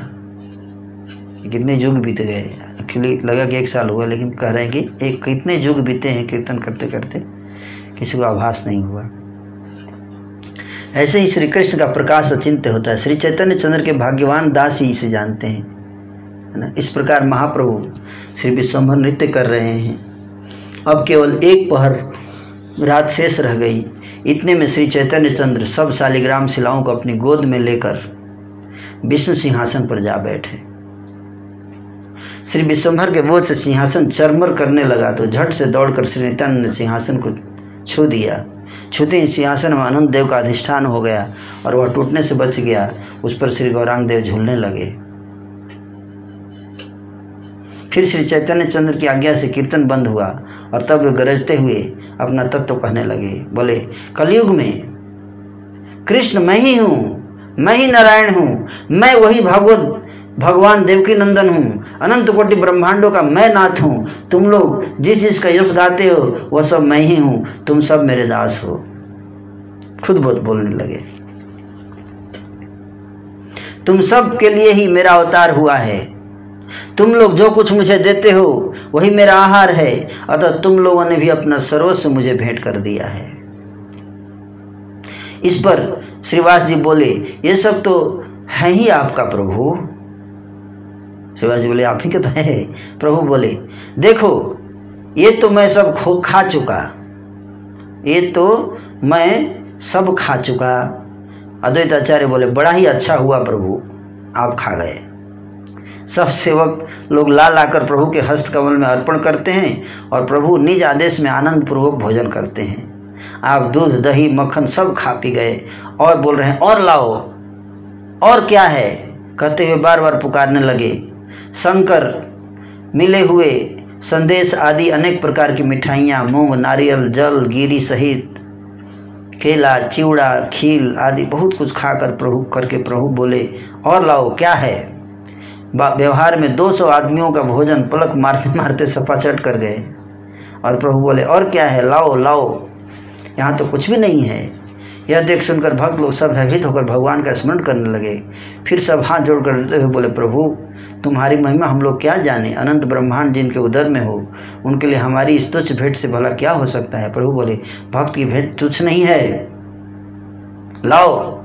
कितने युग बीत गए, एक्चुअली लगा कि 1 साल हुआ, लेकिन कह रहे हैं कि कितने युग बीते हैं कीर्तन करते करते, किसी को आभास नहीं हुआ। ऐसे ही श्री कृष्ण का प्रकाश अचिंत्य होता है। श्री चैतन्य चंद्र के भाग्यवान दास ही इसे जानते हैं, है ना। इस प्रकार महाप्रभु श्री विश्वंभर नृत्य कर रहे हैं। अब केवल 1 पहर रात शेष रह गई। इतने में श्री चैतन्य चंद्र सब शालिग्राम शिलाओं को अपनी गोद में लेकर विष्णु सिंहासन पर जा बैठे। श्री विश्वंभर के बोझ से सिंहासन चरमर करने लगा तो झट से दौड़कर श्री नित्यानंद ने सिंहासन को छू दिया। छूते ही सिंहासन में अनंत देव का अधिष्ठान हो गया और वह टूटने से बच गया। उस पर श्री गौरांग देव झूलने लगे। फिर श्री चैतन्य चंद्र की आज्ञा से कीर्तन बंद हुआ और तब वे गरजते हुए अपना तत्व कहने लगे। बोले, कलयुग में कृष्ण मैं ही हूँ, मैं ही नारायण हूँ, मैं वही भगवान देवकी नंदन हूँ, अनंत कोटि ब्रह्मांडों का मैं नाथ हूँ। तुम लोग जिस जिसका यश गाते हो वह सब मैं ही हूँ, तुम सब मेरे दास हो। खुद बहुत बोलने लगे, तुम सब के लिए ही मेरा अवतार हुआ है। तुम लोग जो कुछ मुझे देते हो वही मेरा आहार है, अतः तुम लोगों ने भी अपना सर्वस्व मुझे भेंट कर दिया है। इस पर श्रीवास जी बोले, ये सब तो है ही आपका प्रभु। श्रीवास जी बोले, आप ही के तो है। प्रभु बोले, देखो ये तो मैं सब खा चुका, ये तो मैं सब खा चुका। अद्वैत आचार्य बोले, बड़ा ही अच्छा हुआ प्रभु, आप खा गए। सब सेवक लोग ला लाकर प्रभु के हस्त कमल में अर्पण करते हैं और प्रभु निज आदेश में आनंद पूर्वक भोजन करते हैं। आप दूध दही मक्खन सब खा पी गए और बोल रहे हैं, और लाओ, और क्या है, कहते हुए बार बार पुकारने लगे। शंकर मिले हुए संदेश आदि अनेक प्रकार की मिठाइयाँ, मूंग, नारियल, जल, गिरी सहित केला, चिवड़ा, खील आदि बहुत कुछ खाकर प्रभु बोले, और लाओ, क्या है। व्यवहार में 200 आदमियों का भोजन पलक मारते मारते सपाचट कर गए और प्रभु बोले, और क्या है, लाओ लाओ, यहाँ तो कुछ भी नहीं है। यह देख सुनकर भक्त लोग सब भयभीत होकर भगवान का स्मरण करने लगे। फिर सब हाथ जोड़कर रोते हुए बोले, प्रभु तुम्हारी महिमा हम लोग क्या जाने, अनंत ब्रह्मांड जिनके उदर में हो उनके लिए हमारी इस तुच्छ भेंट से भला क्या हो सकता है। प्रभु बोले, भक्त की भेंट तुच्छ नहीं है, लाओ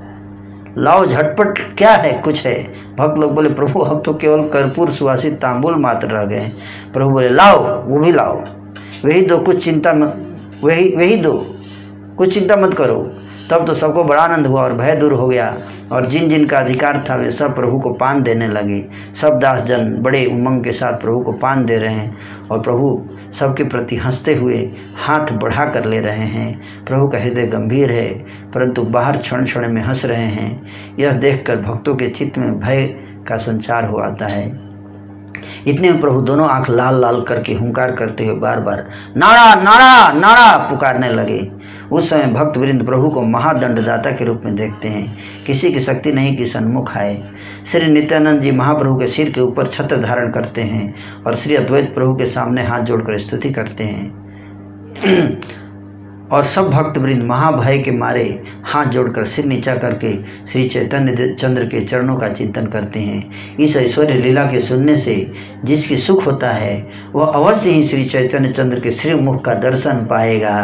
लाओ झटपट, क्या है, कुछ है। भक्त लोग बोले, प्रभु अब तो केवल कर्पूर सुवासित तांबुल मात्र रह गए। प्रभु बोले, लाओ, वो भी लाओ, वही दो, कुछ चिंता मत करो। तब तो सबको बड़ा आनंद हुआ और भय दूर हो गया और जिन जिन का अधिकार था वे सब प्रभु को पान देने लगे। सब दास जन बड़े उमंग के साथ प्रभु को पान दे रहे हैं और प्रभु सबके प्रति हंसते हुए हाथ बढ़ा कर ले रहे हैं। प्रभु का हृदय गंभीर है परंतु बाहर क्षण क्षण में हंस रहे हैं। यह देखकर भक्तों के चित्त में भय का संचार हो आता है। इतने में प्रभु दोनों आंख लाल लाल करके हुंकार करते हुए बार बार नाड़ा नाड़ा नाड़ा पुकारने लगे। उस समय भक्त वृंद प्रभु को महादंडदाता के रूप में देखते हैं। किसी की शक्ति नहीं कि सन्मुख आए। श्री नित्यानंद जी महाप्रभु के सिर के ऊपर छत्र धारण करते हैं और श्री अद्वैत प्रभु के सामने हाथ जोड़कर स्तुति करते हैं और सब भक्त वृंद महाभय के मारे हाथ जोड़कर सिर नीचा करके श्री चैतन्य चंद्र के चरणों का चिंतन करते हैं। इस ऐश्वर्य लीला के सुनने से जिसकी सुख होता है वह अवश्य ही श्री चैतन्य चंद्र के श्रीमुख का दर्शन पाएगा।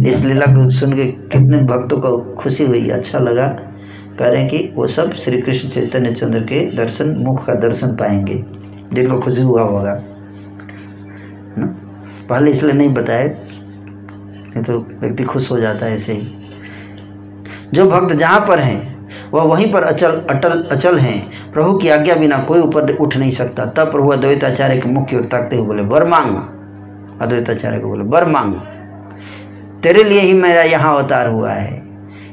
इस लीला को सुन के कितने भक्तों को खुशी हुई, अच्छा लगा। कह रहे हैं कि वो सब श्री कृष्ण चैतन्य चंद्र के दर्शन, मुख का दर्शन पाएंगे। जिनको खुशी हुआ होगा ना, पहले इसलिए नहीं बताया, नहीं तो व्यक्ति खुश हो जाता है ऐसे ही। जो भक्त जहाँ पर हैं वह वहीं पर अचल हैं। प्रभु की आज्ञा बिना कोई ऊपर उठ नहीं सकता। तब प्रभु अद्वैताचार्य के मुख की ओर ताकते हुए बोले, वर मांग। अद्वैताचार्य को बोले, वर मांग, तेरे लिए ही मेरा यहाँ अवतार हुआ है।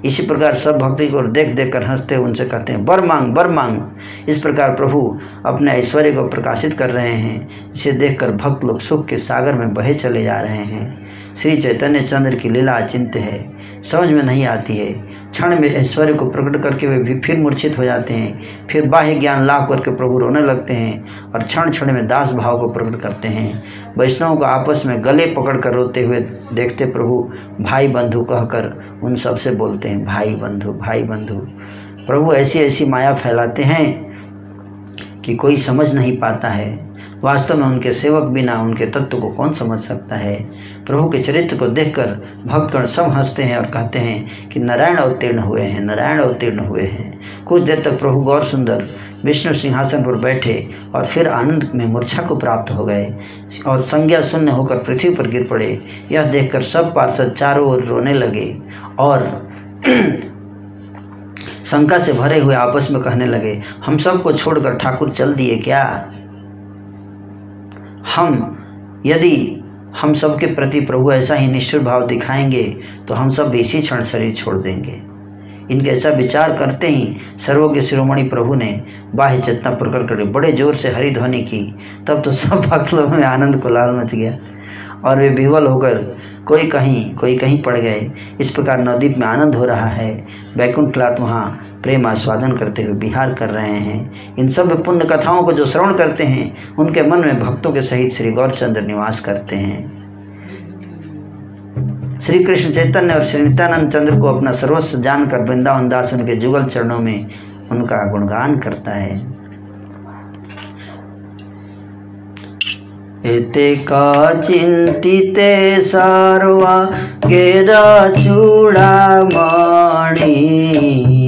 इसी प्रकार सब भक्ति को देख देख कर हंसते उनसे कहते हैं, वर मांग वर मांग। इस प्रकार प्रभु अपने ऐश्वर्य को प्रकाशित कर रहे हैं, जिसे देखकर भक्त लोग सुख के सागर में बहे चले जा रहे हैं। श्री चैतन्य चंद्र की लीला अचिंत्य है, समझ में नहीं आती है। क्षण में ऐश्वर्य को प्रकट करके वे भी फिर मूर्छित हो जाते हैं, फिर बाह्य ज्ञान लाभ करके प्रभु रोने लगते हैं और क्षण क्षण में दास भाव को प्रकट करते हैं। वैष्णवों को आपस में गले पकड़कर रोते हुए देखते प्रभु भाई बंधु कहकर उन सबसे बोलते हैं, भाई बंधु भाई बंधु। प्रभु ऐसी ऐसी माया फैलाते हैं कि कोई समझ नहीं पाता है। वास्तव में उनके सेवक बिना उनके तत्व को कौन समझ सकता है। प्रभु के चरित्र को देखकर भक्तगण सब हंसते हैं और कहते हैं कि नारायण अवतीर्ण हुए हैं, नारायण अवतीर्ण हुए हैं। कुछ देर तक प्रभु गौर सुंदर विष्णु सिंहासन पर बैठे और फिर आनंद में मूर्छा को प्राप्त हो गए और संज्ञा शून्य होकर पृथ्वी पर गिर पड़े। यह देखकर सब पार्षद चारों ओर रोने लगे और शंका से भरे हुए आपस में कहने लगे, हम सबको छोड़कर ठाकुर चल दिए क्या? यदि हम सबके प्रति प्रभु ऐसा ही निष्ठुर भाव दिखाएंगे तो हम सब इसी क्षण शरीर छोड़ देंगे। इनके ऐसा विचार करते ही सर्वज्ञ शिरोमणि प्रभु ने बाह्य चेतना प्रकट कर बड़े जोर से हरि ध्वनि की। तब तो सब भक्त लोगों में आनंद कोलाहल मच गया और वे विह्वल होकर कोई कहीं पड़ गए। इस प्रकार नवद्वीप में आनंद हो रहा है। वैकुंठनाथ वहाँ प्रेम आस्वादन करते हुए विहार कर रहे हैं। इन सब पुण्य कथाओं को जो श्रवण करते हैं उनके मन में भक्तों के सहित श्री गौरचंद्र निवास करते हैं। श्री कृष्ण चैतन्य और श्री नित्यानंद चंद्र को अपना सर्वस्व जानकर वृंदावन दास उनके जुगल चरणों में उनका गुणगान करता है। एते का चिंतिते सर्वा गेरा चूड़ामणि,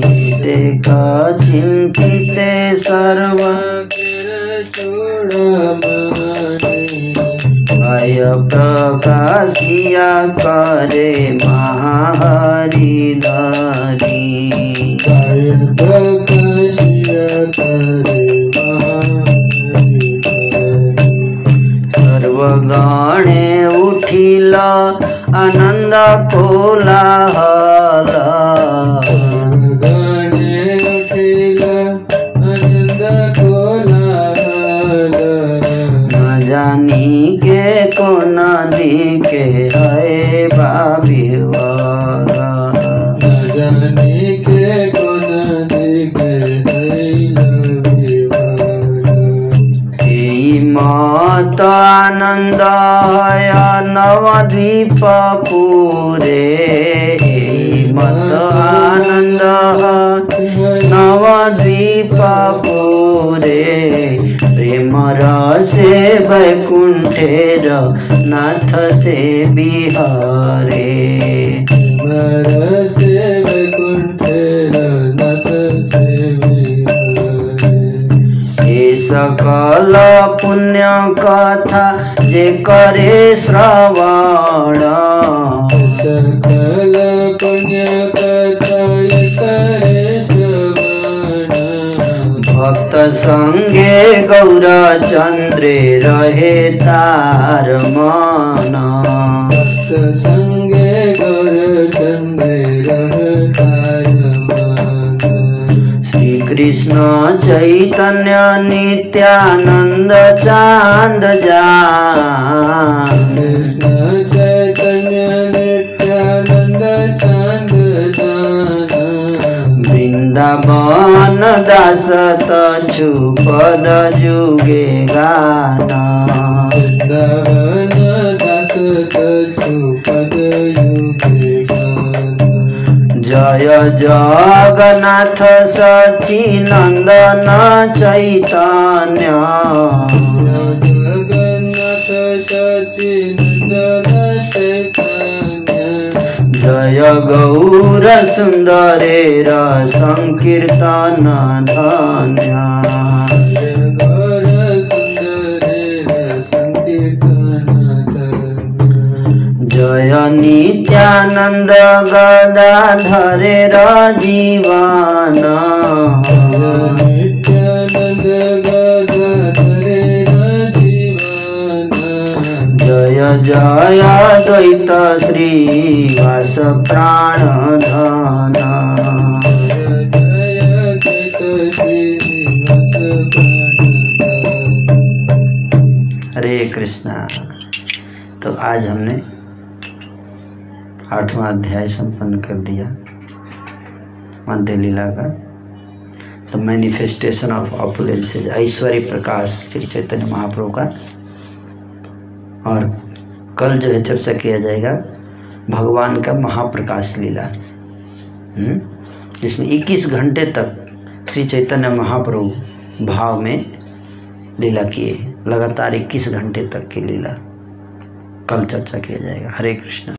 एते का चिंतिते सर्वा गेरा चूड़ामणि, भय प्रकाशिया करे महाहरि धरी, भय प्रकाशिया करे सर्वगणे उठिला आनंद कोलाहल, सर्वगणे उठिला आनंद कोलाहल, न जानी के कोन दिके है भाविवाल, न जानी के कोन दिके मत आनंद नवद्वीप पूरे, मत आनंद नवद्वीप पूरे, प्रेम रसे वैकुंठेर नाथ से बिहारे, प्रेम रसे वैकुंठेर नाथ से बिहारे। सकल पुण्य कथा जे करे श्रवण, सकल पुण्य कथा जे करे श्रवण, भक्त संगे गौरचंद्रे रहे तार मन, भक्त संगे गौरचंद्रे रहे तार मन। कृष्ण चैतन्य नित्यानंद चांद जान, कृष्ण चैतन्य नित्यानंद चांद जान, वृंदावन दास तछु पद जुगे गाना, वृंदावन दास तछु पद जुगे गाना। जय जगन्नाथ सच्चिनंदन चैतन्य, जगन्नाथ सच्चिनंदन चैतन्य, जय गौर सुंदरेर संकीर्तन धन्य, जय गौर सुंदरेर संकीर्तन धन्य, जय नित्यानंद गदाधरेर जीवन, नित्यानंद गदाधरेर जीवन, जय जय द्वैत श्रीवास प्राणधन, जय द्वैत श्रीवास प्राणधन। हरे कृष्णा। तो आज हमने 8वां अध्याय संपन्न कर दिया मध्य लीला का। तो मैनिफेस्टेशन ऑफ ऑपुलेंसेज, ऐश्वर्य प्रकाश श्री चैतन्य महाप्रभु का। और कल जो है चर्चा किया जाएगा भगवान का महाप्रकाश लीला, जिसमें 21 घंटे तक श्री चैतन्य महाप्रभु भाव में लीला किए, लगातार 21 घंटे तक की लीला कल चर्चा किया जाएगा। हरे कृष्ण।